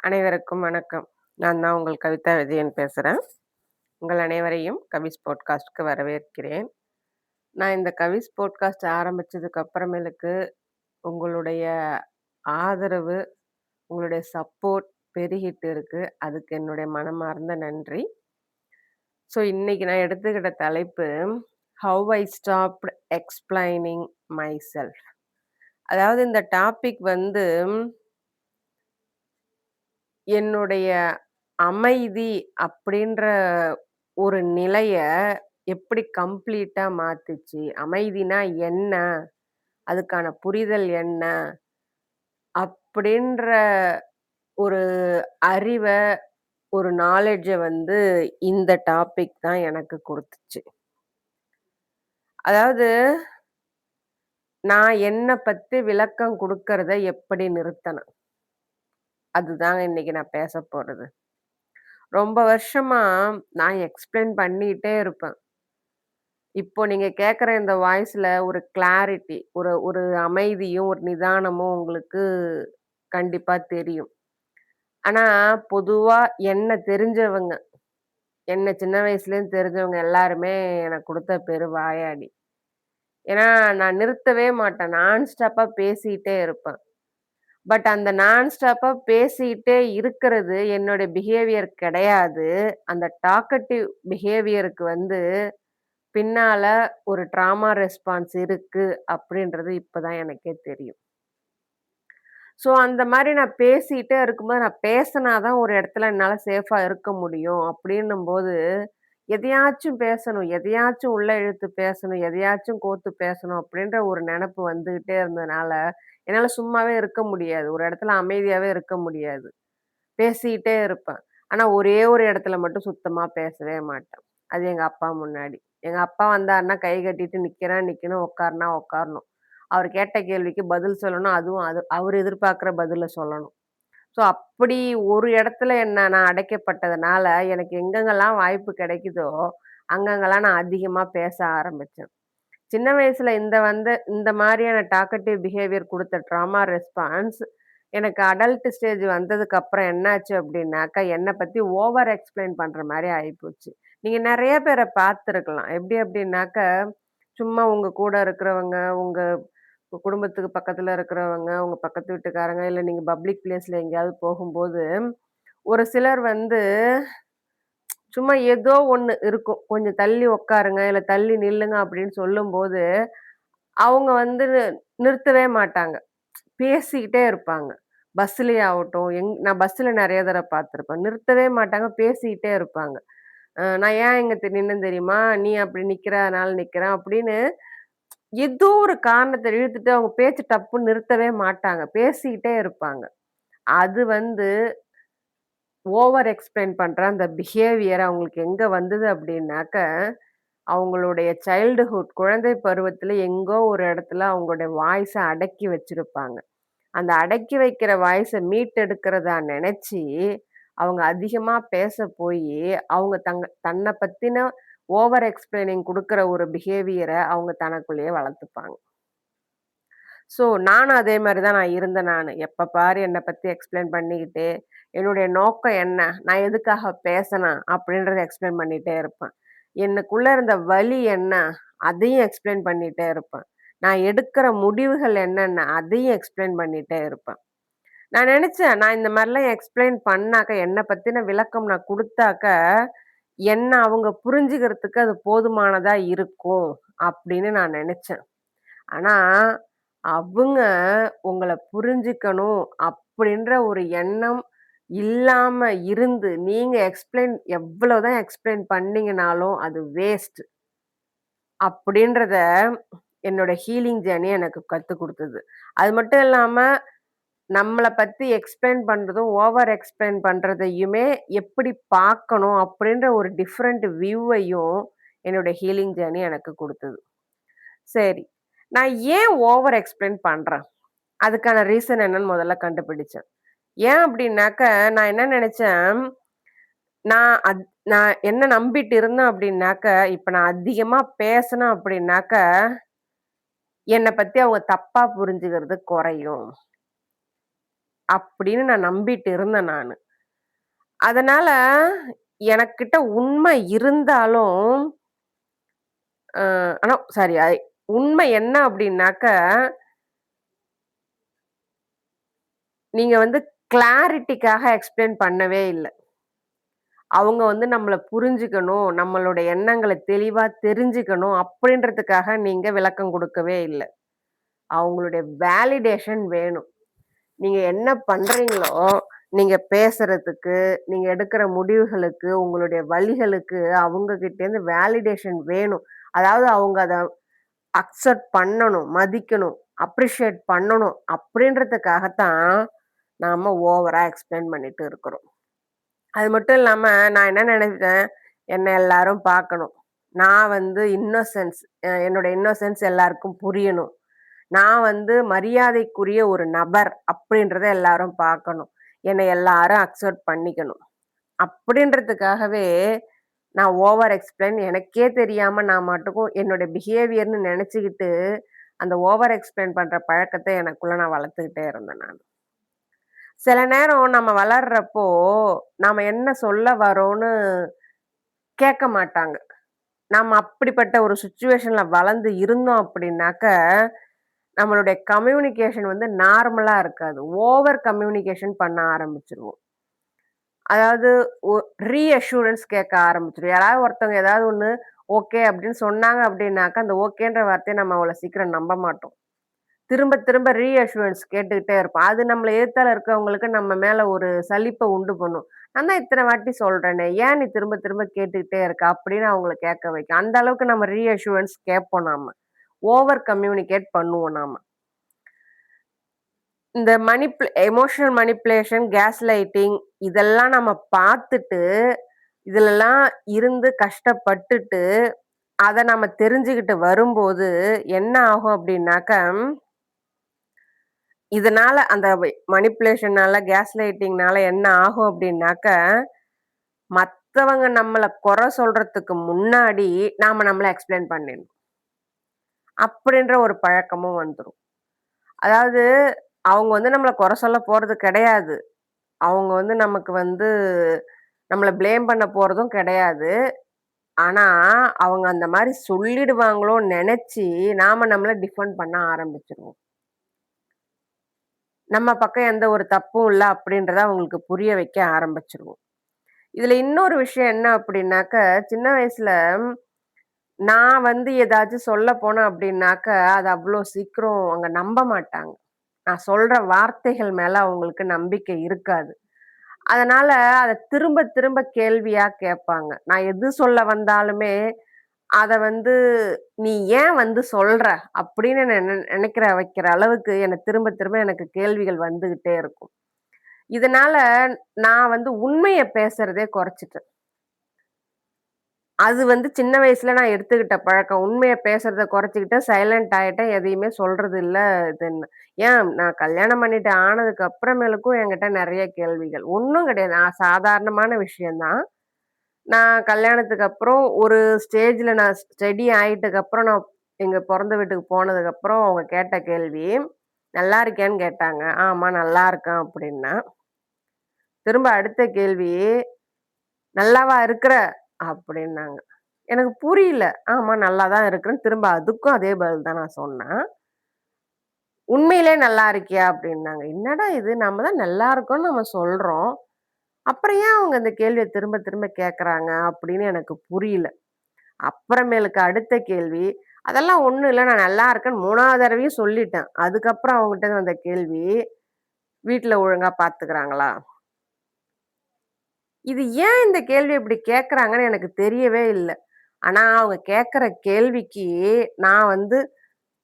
அனைவருக்கும் வணக்கம். நான் தான் உங்கள் கவிதா விஜயன் பேசுறேன். உங்கள் அனைவரையும் கவிஸ் பாட்காஸ்ட்க்கு வரவேற்கிறேன். நான் இந்த கவிஸ் பாட்காஸ்ட் ஆரம்பிச்சதுக்கு அப்புறமேலுக்கு உங்களுடைய ஆதரவு, உங்களுடைய சப்போர்ட் பெருகிட்டு இருக்கு. அதுக்கு என்னுடைய மனமார்ந்த நன்றி. இன்னைக்கு நான் எடுத்துக்கிட்ட தலைப்பு, how I stopped explaining myself. அதாவது இந்த டாபிக் வந்து என்னுடைய அமைதி அப்படின்ற ஒரு நிலைய எப்படி கம்ப்ளீட்டா மாத்துச்சு? அமைதினா என்ன? அதுக்கான புரிதல் என்ன? அப்படின்ற ஒரு அறிவ, ஒரு நாலெட்ஜ வந்து இந்த டாபிக் தான் எனக்கு குடுத்துச்சு. அதாவது நான் என்ன பத்தி விளக்கம் குடுக்கறத எப்படி நிறுத்தணும்? அதுதாங்க இன்னைக்கு நான் பேசப் போறது. ரொம்ப வருஷமா நான் எக்ஸ்பிளைன் பண்ணிட்டே இருப்பேன். இப்போ நீங்க கேட்குற இந்த வாய்ஸ்ல ஒரு கிளாரிட்டி, ஒரு ஒரு அமைதியும், ஒரு நிதானமும் உங்களுக்கு கண்டிப்பா தெரியும். ஆனா, பொதுவா என்ன தெரிஞ்சவங்க, என்ன சின்ன வயசுலேருந்து தெரிஞ்சவங்க எல்லாருமே எனக்கு குடுத்த பேரு வாயாடி. ஏன்னா, நான் நிறுத்தவே மாட்டேன். நான் ஸ்டாப்பா பேசிட்டே இருப்பேன். பட் அந்த நான் ஸ்டாப்பா பேசிட்டே இருக்கிறது என்னோட பிஹேவியர் கிடையாது. அந்த டாக்கட்டிவ் பிஹேவியருக்கு வந்து பின்னால ஒரு ட்ராமா ரெஸ்பான்ஸ் இருக்கு அப்படின்றது இப்பதான் எனக்கே தெரியும். அந்த மாரி நான் பேசிட்டே இருக்கும்போது, நான் பேசினா தான் ஒரு இடத்துல என்னால சேஃபா இருக்க முடியும் அப்படின்னும்போது, எதையாச்சும் பேசணும், எதையாச்சும் உள்ள இழுத்து பேசணும், எதையாச்சும் கோத்து பேசணும் அப்படின்ற ஒரு நெனப்பு வந்துகிட்டே இருந்ததுனால, என்னால சும்மாவே இருக்க முடியாது. ஒரு இடத்துல அமைதியாவே இருக்க முடியாது. பேசிட்டே இருப்பேன். ஆனா ஒரே ஒரு இடத்துல மட்டும் சுத்தமா பேசவே மாட்டேன். அது எங்க அப்பா முன்னாடி. எங்க அப்பா வந்தாருன்னா கை கட்டிட்டு நிக்கணும், உட்காருனா உட்காரணும். அவர் கேட்ட கேள்விக்கு பதில் சொல்லணும். அதுவும் அவரு எதிர்பார்க்கிற பதில சொல்லணும். அப்படி ஒரு இடத்துல நான் அடைக்கப்பட்டதுனால, எனக்கு எங்கெங்கெல்லாம் வாய்ப்பு கிடைக்குதோ, அங்கங்கலாம் நான் அதிகமா பேச ஆரம்பிச்சேன். சின்ன வயசுல இந்த மாரியான டாக்கட்டிவ் பிஹேவியர் குடுத்த ட்ராமா ரெஸ்பான்ஸ், எனக்கு அடல்ட் ஸ்டேஜ் வந்ததுக்கு அப்புறம் என்னாச்சு அப்டின்னாக்கா, என்ன பத்தி ஓவர் எக்ஸ்பிளைன் பண்ற மாரி ஆயிப்போச்சு. நீங்க நெறைய பேர பார்த்துருக்கலாம். எப்டி அப்டின்னாக்க, சும்மா உங்க கூட இருக்கிறவங்க, உங்க குடும்பத்துக்கு பக்கத்துல இருக்கிறவங்க, உங்க பக்கத்து வீட்டுக்காரங்க, இல்ல நீங்க பப்ளிக் பிளேஸ்ல எங்கேயாவது போகும்போது, ஒரு சிலர் வந்து சும்மா ஏதோ ஒண்ணு இருக்கும். கொஞ்சம் தள்ளி உட்காருங்க, இல்ல தள்ளி நில்லுங்க அப்படின்னு சொல்லும்போது, அவங்க வந்து நிறுத்தவே மாட்டாங்க. பேசிக்கிட்டே இருப்பாங்க. பஸ்லயே ஆகட்டும், நான் பஸ்ல நெறைய தடவ பார்த்துருப்பேன். நிறுத்தவே மாட்டாங்க, பேசிக்கிட்டே இருப்பாங்க. நான் ஏன் இங்க நின்னேன் தெரியுமா? நீ அப்படி நிக்கிற, அதனால நிக்கிறேன் அப்படின்னு ஏதோ ஒரு காரணத்த இழுத்துட்டு அவங்க பேச்ச டப்புன்னு நிறுத்தவே மாட்டாங்க. பேசிக்கிட்டே இருப்பாங்க. அது வந்து ஓவர் எக்ஸ்பிளைன் பண்ற அந்த பிஹேவியர் அவங்களுக்கு எங்க வந்தது அப்படின்னாக்க, அவங்களுடைய சைல்டுஹுட் குழந்தை பருவத்தில எங்கோ ஒரு இடத்துல அவங்களுடைய வாய்ஸ அடக்கி வச்சிருப்பாங்க. அந்த அடக்கி வைக்கிற வாய்ஸ மீட்டெடுக்கிறதா நெனச்சு, அவங்க அதிகமா பேச போயி, அவங்க தன்ன பத்தின ஓவர் எக்ஸ்பிளைனிங் குடுக்குற ஒரு பிஹேவியர அவங்க தனக்குள்ளேயே வளர்த்துப்பாங்க. நானும் அதே மாரி தான் நான் இருந்தேன் நானு. எப்ப பாரு என்ன பத்தி எக்ஸ்பிளைன் பண்ணிக்கிட்டு, என்னுடைய நோக்கம் என்ன? நான் எதுக்காக பேசணும்? அப்படின்றத எக்ஸ்பிளைன் பண்ணிட்டே இருப்பேன். எனக்குள்ள இருந்த வலி என்ன? அதையும் எக்ஸ்பிளைன் பண்ணிட்டே இருப்பேன். நான் எடுக்கிற முடிவுகள் என்னென்ன? அதையும் எக்ஸ்பிளைன் பண்ணிட்டே இருப்பேன். நான் நெனச்சேன், நான் இந்த மாரிலாம் எக்ஸ்பிளைன் பண்ணாக்க, என்ன பத்தின விளக்கம் நான் குடுத்தாக்க, என்ன அவங்க புரிஞ்சுக்கிறதுக்கு அது போதுமானதா இருக்கும், அப்படின்னு நான் நெனச்சேன். ஆனா, அவங்க உங்கள புரிஞ்சுக்கணும் அப்படின்ற ஒரு எண்ணம் இல்லாம இருந்து, நீங்க எவ்வளவுதான் எக்ஸ்பிளைன் பண்ணீங்கனாலும் அது வேஸ்ட். அப்படின்றத என்னோட ஹீலிங் ஜர்னி எனக்கு கத்துக் குடுத்தது. அது மட்டும் இல்லாம, நம்மள பத்தி எக்ஸ்பிளைன் பண்றதும், ஓவர் எக்ஸ்பிளைன் பண்றதையுமே எப்படி பார்க்கணும் அப்படின்ற ஒரு டிஃபரண்ட் வியூவையும் என்னோட ஹீலிங் ஜர்னி எனக்கு குடுத்தது. சரி. நான் ஏன் ஓவர் எக்ஸ்பிளைன் பண்றேன்? அதுக்கான ரீசன் என்னன்னு முதல்ல கண்டுபிடிச்சேன். ஏன் அப்டின்னாக்க, நான் என்ன நெனச்சேன், நான் அத் நான் என்ன நம்பிட்டு இருந்தேன் அப்டின்னாக்க, இப்ப நான் அதிகமா பேசினேன் அப்டின்னாக்க, என்ன பத்தி அவங்க தப்பா புரிஞ்சுக்கிறது குறையும். அப்படின்னு நான் நம்பிட்டு இருந்தேன் நானு. அதனால எனக்கிட்ட உண்மை இருந்தாலும், ஆனா சாரி உண்மை என்ன அப்படின்னாக்க, நீங்க வந்து கிளாரிட்டிக்காக எக்ஸ்ப்ளைன் பண்ணவே இல்ல. அவங்க வந்து நம்மள புரிஞ்சுக்கணும், நம்மளோட எண்ணங்கள தெளிவா தெரிஞ்சுக்கணும் அப்படின்றதுக்காக நீங்க விளக்கம் குடுக்கவே இல்ல. அவங்களுடைய வேலிடேஷன் வேணும். நீங்க என்ன பண்றீங்களோ, நீங்க பேசுறதுக்கு, நீங்க எடுக்கிற முடிவுகளுக்கு, உங்களுடைய வழிகளுக்கு அவங்க கிட்டேருந்து வேலிடேஷன் வேணும். அதாவது அவங்க அத அக்செப்ட் பண்ணணும், மதிக்கணும், அப்ரிஷியேட் பண்ணணும் அப்படின்றதுக்காகத்தான் நாம ஓவரா எக்ஸ்பிளைன் பண்ணிட்டு இருக்கிறோம். அது மட்டும் இல்லாம நான் என்ன நெனைப்பேன், என்ன எல்லாரும் பார்க்கணும். நான் வந்து என்னோட இன்னோசன்ஸ் எல்லாருக்கும் புரியணும். நான் வந்து மரியாதைக்குரிய ஒரு நபர் அப்படின்றத எல்லாரும் பார்க்கணும். என்னை எல்லாரும் அக்செப்ட் பண்ணிக்கணும். அப்படின்றதுக்காகவே நான் ஓவர் எக்ஸ்பிளைன் எனக்கே தெரியாம நான் பாட்டுக்கும் என்னோட பிஹேவியர்ன்னு நெனச்சுக்கிட்டு, அந்த ஓவர் எக்ஸ்பிளைன் பண்ற பழக்கத்த எனக்குள்ள நான் வளர்த்துக்கிட்டே இருந்தேன் நானு. சில நேரம் நம்ம வளர்றப்போ, நாம என்ன சொல்ல வரோன்னு கேட்க மாட்டாங்க. நம்ம அப்படிப்பட்ட ஒரு சிச்சுவேஷன்ல வளர்ந்து இருந்தோம் அப்படின்னாக்க, நம்மளுடைய கம்யூனிகேஷன் வந்து நார்மலா இருக்காது. ஓவர் கம்யூனிகேஷன் பண்ண ஆரம்பிச்சுருவோம். அதாவது ஒ ரீஅஷ்யூரன்ஸ் கேட்க ஆரம்பிச்சுரும். யாராவது ஒருத்தவங்க ஏதாவது ஒண்ணு ஓகே அப்படின்னு சொன்னாங்க அப்படின்னாக்க, அந்த ஓகேன்ற வார்த்தைய நம்ம அவ்வளோ சீக்கிரம் நம்ப மாட்டோம். திரும்ப திரும்ப ரீஅஷ்யூரன்ஸ் கேட்டுக்கிட்டே இருப்போம். அது நம்மள எதிர்த்தால இருக்கிறவங்களுக்கு நம்ம மேல ஒரு சலிப்ப உண்டு பண்ணும். "நான் தான் இத்தன வாட்டி சொல்றேனே, ஏன் நீ திரும்ப திரும்ப கேட்டுக்கிட்டே இருக்க?" அப்படின்னு அவங்கள கேட்க வைக்கும். அந்த அளவுக்கு நம்ம ரீஅஷ்யூரன்ஸ் கேட்போம் நாம. ஓவர் கம்யூனிகேட் பண்ணுவோம் நாம. இந்த எமோஷனல் மேனிப்புலேஷன், கேஸ் லைட்டிங் இதெல்லாம் நம்ம பார்த்துட்டு, இதுலலாம் இருந்து கஷ்டப்பட்டுட்டு, அத நம்ம தெரிஞ்சுகிட்டு வரும்போது, என்ன ஆகும் அப்டின்னாக்க, இதனால அந்த மேனிப்புலேஷனால, கேஸ் லைட்டிங்னால என்ன ஆகும் அப்டின்னாக்க, மத்தவங்க நம்மள சொல்றதுக்கு முன்னாடி, நாம நம்மள எக்ஸ்ப்ளைன் பண்ணிடணும். அப்படின்ற ஒரு பழக்கமும் வந்துரும். அதாவது, அவங்க வந்து நம்மள சொல்ல போறது கிடையாது. அவங்க வந்து நமக்கு வந்து நம்மள ப்ளேம் பண்ண போறதும் கிடையாது. ஆனா, அவங்க அந்த மாரி சொல்லிடுவாங்களோன்னு நெனச்சு, நாம நம்மள டிஃபெண்ட் பண்ண ஆரம்பிச்சுருவோம். நம்ம பக்கம் எந்த ஒரு தப்பும் இல்ல அப்படின்றத அவங்களுக்கு புரிய வைக்க ஆரம்பிச்சுருவோம். இதுல இன்னொரு விஷயம் என்ன அப்படின்னாக்க, சின்ன வயசுல நான் வந்து ஏதாச்சும் சொல்ல போனேன் அப்படின்னாக்க, அது அவ்ளோ சீக்கிரம் அவங்க நம்ப மாட்டாங்க. நான் சொல்ற வார்த்தைகள் மேல அவங்களுக்கு நம்பிக்கை இருக்காது. அதனால அத திரும்ப திரும்ப கேள்வியா கேட்பாங்க. நான் எது சொல்ல வந்தாலுமே, அத வந்து "நீ ஏன் வந்து சொல்ற?" அப்படின்னு நெனைக்கிற வைக்கிற அளவுக்கு என்ன திரும்ப திரும்ப எனக்கு கேள்விகள் வந்துகிட்டே இருக்கும். இதனால நான் வந்து உண்மைய பேசுறதே குறைச்சுட்டேன். அது வந்து சின்ன வயசுல நான் எடுத்துக்கிட்ட பழக்கம். உண்மைய பேசுறத குறைச்சுக்கிட்டேன். சைலன்ட் ஆயிட்டேன். எதையுமே சொல்றது இல்ல. இதுன்னு. ஏன் நான் கல்யாணம் பண்ணிட்டு ஆனதுக்கு அப்புறமேலுக்கும் என்கிட்ட நெறைய கேள்விகள். ஒண்ணும் கிடையாது. சாதாரணமான விஷயம் தான். நான் கல்யாணத்துக்கு அப்புறம் ஒரு ஸ்டேஜ்ல நான் ஸ்டடி ஆயிட்டதுக்கு அப்புறம் நான் எங்க பொறந்த வீட்டுக்கு போனதுக்கப்புறம் அவங்க கேட்ட கேள்வி, "நல்லா இருக்கியான்னு?" கேட்டாங்க. "ஆமா, நல்லா இருக்கேன்" அப்படின்னேன். திரும்ப அடுத்த கேள்வி, "நல்லாவா இருக்கிற?" அப்படின்னாங்க. எனக்கு புரியல. ஆமா நல்லா தான் இருக்கிறேன்னு திரும்ப அதுக்கும் அதே பதில் தான் நான் சொன்னேன். "உண்மையிலே நல்லா இருக்கியா?" அப்படின்னாங்க. என்னடா இது நம்ம தான் நல்லா இருக்கோம்னு நம்ம சொல்றோம். அப்புறம் ஏன் அவங்க இந்த கேள்விய திரும்ப திரும்ப கேட்கறாங்க அப்படின்னு எனக்கு புரியல. அப்புறமேலுக்கு அடுத்த கேள்வி, "அதெல்லாம் ஒண்ணும் இல்ல. நான் நல்லா இருக்கேன்னு 3வது தடவையும் சொல்லிட்டேன்." அதுக்கப்புறம் அவங்ககிட்ட வந்த கேள்வி, "வீட்ல ஒழுங்கா பார்த்துக்கிறாங்களா?" இது ஏன் இந்த கேள்வி இப்படி கேட்கறாங்கன்னு எனக்கு தெரியவே இல்ல. ஆனா அவங்க கேட்கிற கேள்விக்கு நான் வந்து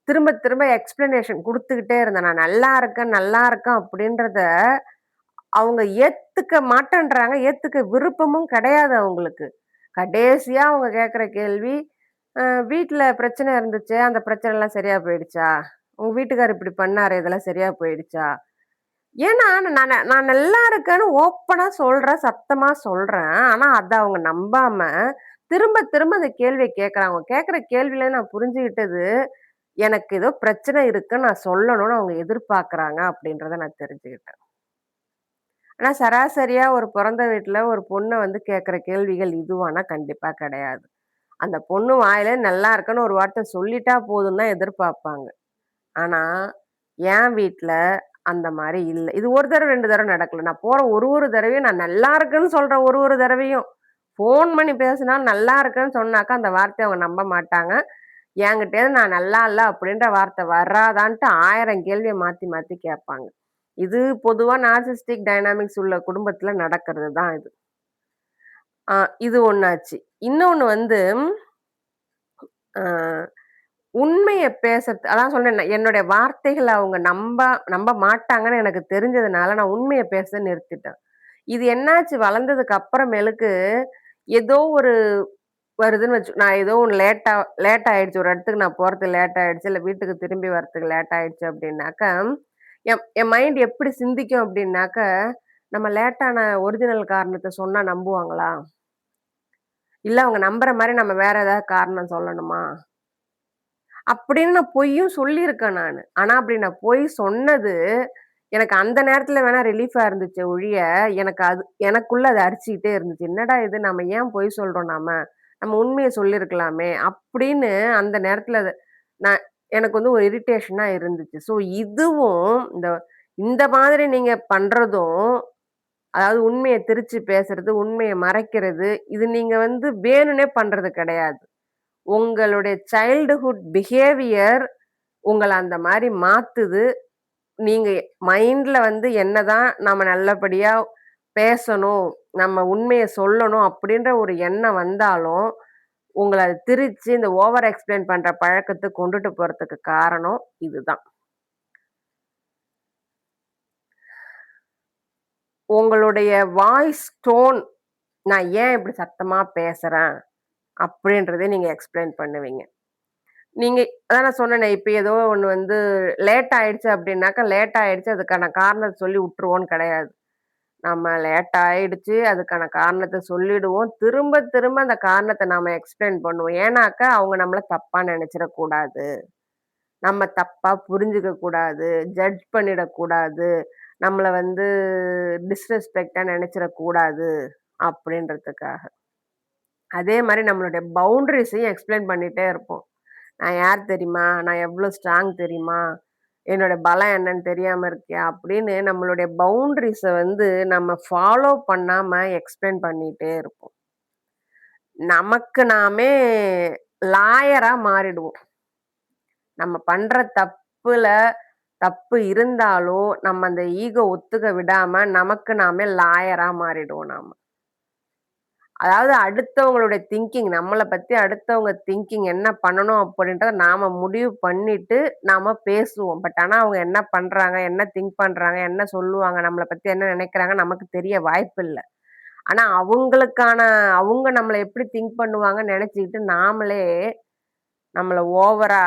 திரும்ப திரும்ப எக்ஸ்ப்ளனேஷன் குடுத்துக்கிட்டே இருந்தேன். நான் நல்லா இருக்கேன், நல்லா இருக்கேன் அப்படின்றத அவங்க ஏத்துக்க மாட்டேன்றாங்க. ஏத்துக்க விருப்பமும் கிடையாது அவங்களுக்கு. கடைசியா அவங்க கேட்கிற கேள்வி, வீட்ல பிரச்சனை இருந்துச்சே, அந்த பிரச்சனைலாம் சரியா போயிடுச்சா? உங்க வீட்டுக்காரர் இப்படி பண்ணாரே, இதெல்லாம் சரியா போயிடுச்சா?" ஏன்னா, நான் நல்லா இருக்கேன்னு ஓப்பனா சொல்றேன், சத்தமா சொல்றேன். ஆனா, அத அவங்க நம்பாம, திரும்ப திரும்ப அந்த கேள்விய கேட்கறாங்க. அவங்க கேட்கிற கேள்வியில நான் புரிஞ்சுகிட்டது, எனக்கு ஏதோ பிரச்சனை இருக்குன்னு நான் சொல்லணும்னு அவங்க எதிர்பார்க்கறாங்க அப்படின்றத நான் தெரிஞ்சுக்கிட்டேன். ஆனா சராசரியா ஒரு பொறந்த வீட்ல ஒரு பொண்ண வந்து கேட்கிற கேள்விகள் இதுவான்னா கண்டிப்பா கிடையாது. அந்த பொண்ணு வாயில நல்லா இருக்குன்னு ஒரு வார்த்தை சொல்லிட்டா போதும்னு தான் எதிர்பார்ப்பாங்க. ஆனா, என் வீட்ல அந்த மாரி இல்ல. இது 1 தடவ 2 தடவ நடக்கல. நான் போற ஒரு தடவையும் நான் நல்லா இருக்குன்னு சொல்றேன் ஒரு தடவையும். ஃபோன் பண்ணி பேசினா நல்லா இருக்கேன்னு சொன்னாக்கா, அந்த வார்த்தைய அவங்க நம்ப மாட்டாங்க. என்கிட்டேருந்து நான் நல்லா இல்ல அப்படின்ற வார்த்தை வராதான்ட்டு 1000 கேள்விய மாத்தி மாத்தி கேட்பாங்க. இது பொதுவா நார்சிஸ்டிக் டைனாமிக்ஸ் உள்ள குடும்பத்தில நடக்கிறது தான் இது. ஆ இது ஒண்ணாச்சு. இன்னொன்னு வந்து, அ உண்மைய பேசறது அதான் சொன்னேனே, என்னுடைய வார்த்தைகள அவங்க நம்ப மாட்டாங்கன்னு எனக்கு தெரிஞ்சதுனால, நான் உண்மைய பேச நிறுத்திட்டேன். இது என்னாச்சு வளர்ந்ததுக்கு அப்புறமேலுக்கு, ஏதோ ஒரு வருதுன்னு நான் ஏதோ ஒண்ணு லேட் ஆயிடுச்சு. ஒரு இடத்துக்கு நான் போறதுக்கு லேட் ஆயிடுச்சு. இல்ல வீட்டுக்கு திரும்பி வரதுக்கு லேட் ஆயிடுச்சு அப்டின்னாக்கா, என் என் மைண்ட் எப்படி சிந்திக்கும் அப்டின்னாக்க, நம்ம லேட்டான ஒரிஜினல் காரணத்த சொன்னா நம்புவாங்களா? இல்ல அவங்க நம்புற மாரி நம்ம வேற ஏதாவது காரணம் சொல்லணுமா? அப்படின்னு நான் பொய்யும் சொல்லியிருக்கேன் நானு. ஆனா அப்படி நான் பொய் சொன்னது, எனக்கு அந்த நேரத்துல வேணா ரிலீஃபா இருந்துச்சே ஒழிய, எனக்குள்ள அது அரிச்சுக்கிட்டே இருந்துச்சு. என்னடா இது நம்ம ஏன் பொய் சொல்றோம் நாம? நம்ம உண்மைய சொல்லியிருக்கலாமே! அப்படின்னு அந்த நேரத்துல நான் எனக்கு வந்து ஒரு இரிட்டேஷனா இருந்துச்சு. ஸோ இதுவும் இந்த மாதிரி நீங்க பண்றதும், அதாவது உண்மைய திரிச்சு பேசுறது, உண்மைய மறைக்கிறது, இது நீங்க வந்து வேணும்னே பண்றது கிடையாது. உங்களுடைய சைல்ட்ஹுட் பிஹேவியர் உங்கள அந்த மாரி மாத்துது. நீங்க மைண்ட்ல வந்து என்னதான் நாம நல்லபடியா பேசணும், நம்ம உண்மைய சொல்லணும் அப்படின்ற ஒரு எண்ணம் வந்தாலும், உங்கள அது திரிச்சு இந்த ஓவர் எக்ஸ்பிளைன் பண்ற பழக்கத்துக்கு கொண்டுட்டு போறதுக்கு காரணம் இதுதான். உங்களுடைய வாய்ஸ் டோன் நான் ஏன் இப்படி சத்தமா பேசுறேன்? அப்படின்றத நீங்க எக்ஸ்பிளைன் பண்ணுவீங்க. நீங்க அதான் நான் சொன்னேனே, இப்ப ஏதோ ஒண்ணு வந்து லேட் ஆயிடுச்சு அப்டின்னாக்கா, லேட் ஆயிடுச்சு அதுக்கான காரணத்த சொல்லி உட்டுருவோம்ன்னு கிடையாது. நம்ம லேட் ஆயிடுச்சு, அதுக்கான காரணத்த சொல்லிடுவோம். திரும்ப திரும்ப அந்த காரணத்த நாம எக்ஸ்பிளைன் பண்ணுவோம். ஏன்னாக்கா, அவங்க நம்மள தப்பா நெனச்சிடக் கூடாது. நம்ம தப்பா புரிஞ்சுக்க கூடாது. ஜட்ஜ் பண்ணிடக் கூடாது. நம்மள வந்து டிஸ்ரெஸ்பெக்ட்டா நெனச்சிடக் கூடாது அப்டின்றதுக்காக. அதே மாரி நம்மளுடைய பவுண்டரீஸையும் எக்ஸ்பிளைன் பண்ணிட்டே இருப்போம். நான் யார் தெரியுமா? நான் எவ்ளோ ஸ்ட்ராங் தெரியுமா? என்னோட பலம் என்னன்னு தெரியாம இருக்கியா? அப்படின்னு நம்மளுடைய பவுண்டரீஸ வந்து நம்ம ஃபாலோ பண்ணாம எக்ஸ்பிளைன் பண்ணிட்டே இருப்போம். நமக்கு நாமே லாயரா மாறிடுவோம். நம்ம பண்ற தப்பு இருந்தாலும், நம்ம அந்த ஈகோ ஒத்துக்க விடாம நமக்கு நாமே லாயரா மாறிடுவோம் நாம. அதாவது அடுத்தவங்களுடைய திங்கிங் நம்மள பத்தி அடுத்தவங்க திங்கிங் என்ன பண்ணணும் அப்படின்றத நாம முடிவு பண்ணிட்டு நாம பேசுவோம். பட் ஆனா அவங்க என்ன பண்றாங்க? என்ன திங்க் பண்றாங்க? என்ன சொல்லுவாங்க? நம்மள பத்தி என்ன நினைக்கிறாங்க? நமக்கு தெரிய வாய்ப்பில்ல. ஆனா அவங்க நம்மள எப்படி திங்க் பண்ணுவாங்கன்னு நெனச்சுக்கிட்டு நாமளே நம்மள ஓவரா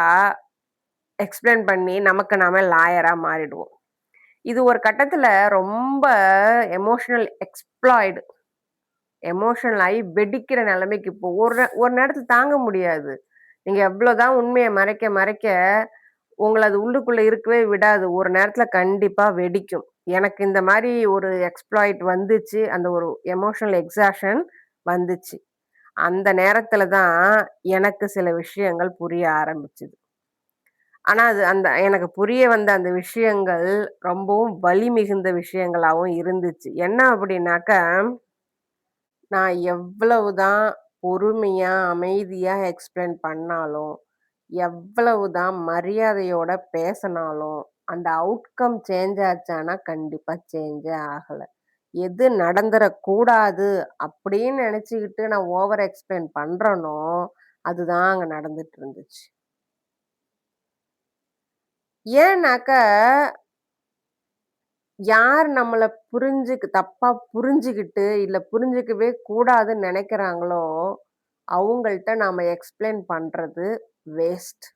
எக்ஸ்பிளைன் பண்ணி நமக்கு நாமே லாயரா மாறிடுவோம். இது ஒரு கட்டத்துல ரொம்ப எமோஷனல் எமோஷனல் ஆயி வெடிக்கிற நிலைமைக்கு ஒரு நேரத்துல தாங்க முடியாது. நீங்க எவ்வளோதான் உண்மைய மறைக்க, உங்கள அது உள்ளுக்குள்ள இருக்கவே விடாது. ஒரு நேரத்துல கண்டிப்பா வெடிக்கும். எனக்கு இந்த மாரி ஒரு வந்துச்சு. அந்த ஒரு எமோஷனல் எக்ஸாஷன் வந்துச்சு. அந்த நேரத்துல தான் எனக்கு சில விஷயங்கள் புரிய ஆரம்பிச்சது. ஆனா எனக்கு புரிய வந்த அந்த விஷயங்கள் ரொம்பவும் வலி மிகுந்த விஷயங்களாவும் இருந்துச்சு. என்ன அப்படின்னாக்கா நான் எவ்வளவுதான் பொறுமையா, அமைதியா எக்ஸ்பிளைன் பண்ணாலும், எவ்வளவுதான் மரியாதையோட பேசனாலும், அந்த அவுட்கம் சேஞ்ச் ஆச்சான்னா, கண்டிப்பா சேஞ்சே ஆகல. எது நடந்துறக்கூடாது அப்படின்னு நெனச்சுக்கிட்டு நான் ஓவர் எக்ஸ்பிளைன் பண்றேனோ, அதுதான் அங்க நடந்துட்டு இருந்துச்சு. ஏன்னாக்க, யார் நம்மள தப்பா புரிஞ்சுகிட்டு, இல்ல புரிஞ்சுக்கவே கூடாதுன்னு நெனைக்கிறாங்களோ, அவங்கள்ட்ட நாம எக்ஸ்பிளைன் பண்றது வேஸ்ட்.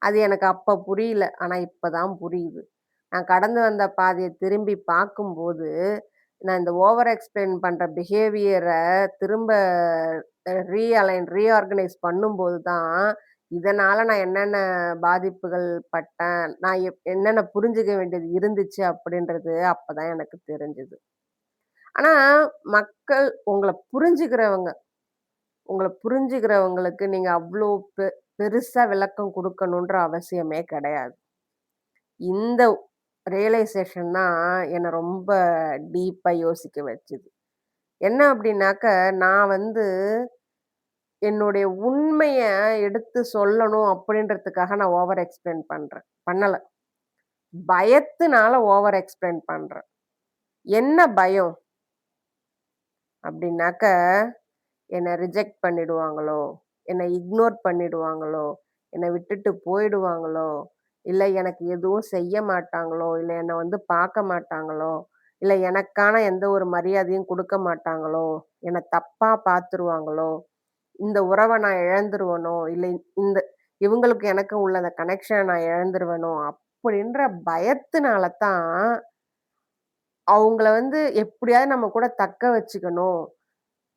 அது எனக்கு அப்ப புரியல. ஆனா இப்ப தான் புரியுது. நான் கடந்து வந்த பாதைய திரும்பி பார்க்கும்போது, நான் இந்த ஓவர் எக்ஸ்பிளைன் பண்ற பிஹேவியர திரும்ப ரீஆர்கனைஸ் பண்ணும்போது தான், இதனால நான் என்னென்ன பாதிப்புகள் பட்டேன், நான் என்னென்ன புரிஞ்சுக்க வேண்டியது இருந்துச்சு அப்படின்றது அப்பதான் எனக்கு தெரிஞ்சது. ஆனா, மக்கள் உங்கள புரிஞ்சுக்கிறவங்களுக்கு நீங்க அவ்ளோ பெருசா விளக்கம் குடுக்கணுன்ற அவசியமே கிடையாது. இந்த ரியலைசேஷன் தான் என்ன ரொம்ப டீப்பா யோசிக்க வச்சுது. என்ன அப்டின்னாக்க, நான் என்னுடைய உண்மைய எடுத்து சொல்லணும் அப்படின்றதுக்காக நான் ஓவர் எக்ஸ்பிளைன் பண்ணல. பயத்தினால ஓவர் எக்ஸ்பிளைன் பண்றேன். என்ன பயம் அப்டின்னாக்க, என்ன ரிஜெக்ட் பண்ணிடுவாங்களோ! என்ன இக்னோர் பண்ணிடுவாங்களோ! என்ன விட்டுட்டு போயிடுவாங்களோ! இல்ல எனக்கு எதுவும் செய்ய மாட்டாங்களோ! இல்ல என்ன பார்க்க மாட்டாங்களோ! இல்ல எனக்கான எந்த ஒரு மரியாதையும் குடுக்க மாட்டாங்களோ! என்ன தப்பா பார்த்துருவாங்களோ! இந்த உறவ நான் இழந்துருவனோ! இல்ல இந்த இவங்களுக்கு எனக்கும் உள்ள அந்த கனெக்ஷன நான் இழந்துருவேனோ! அப்படின்ற பயத்தினால தான் அவங்கள எப்படியாவது நம்ம கூட தக்க வச்சுக்கணும்.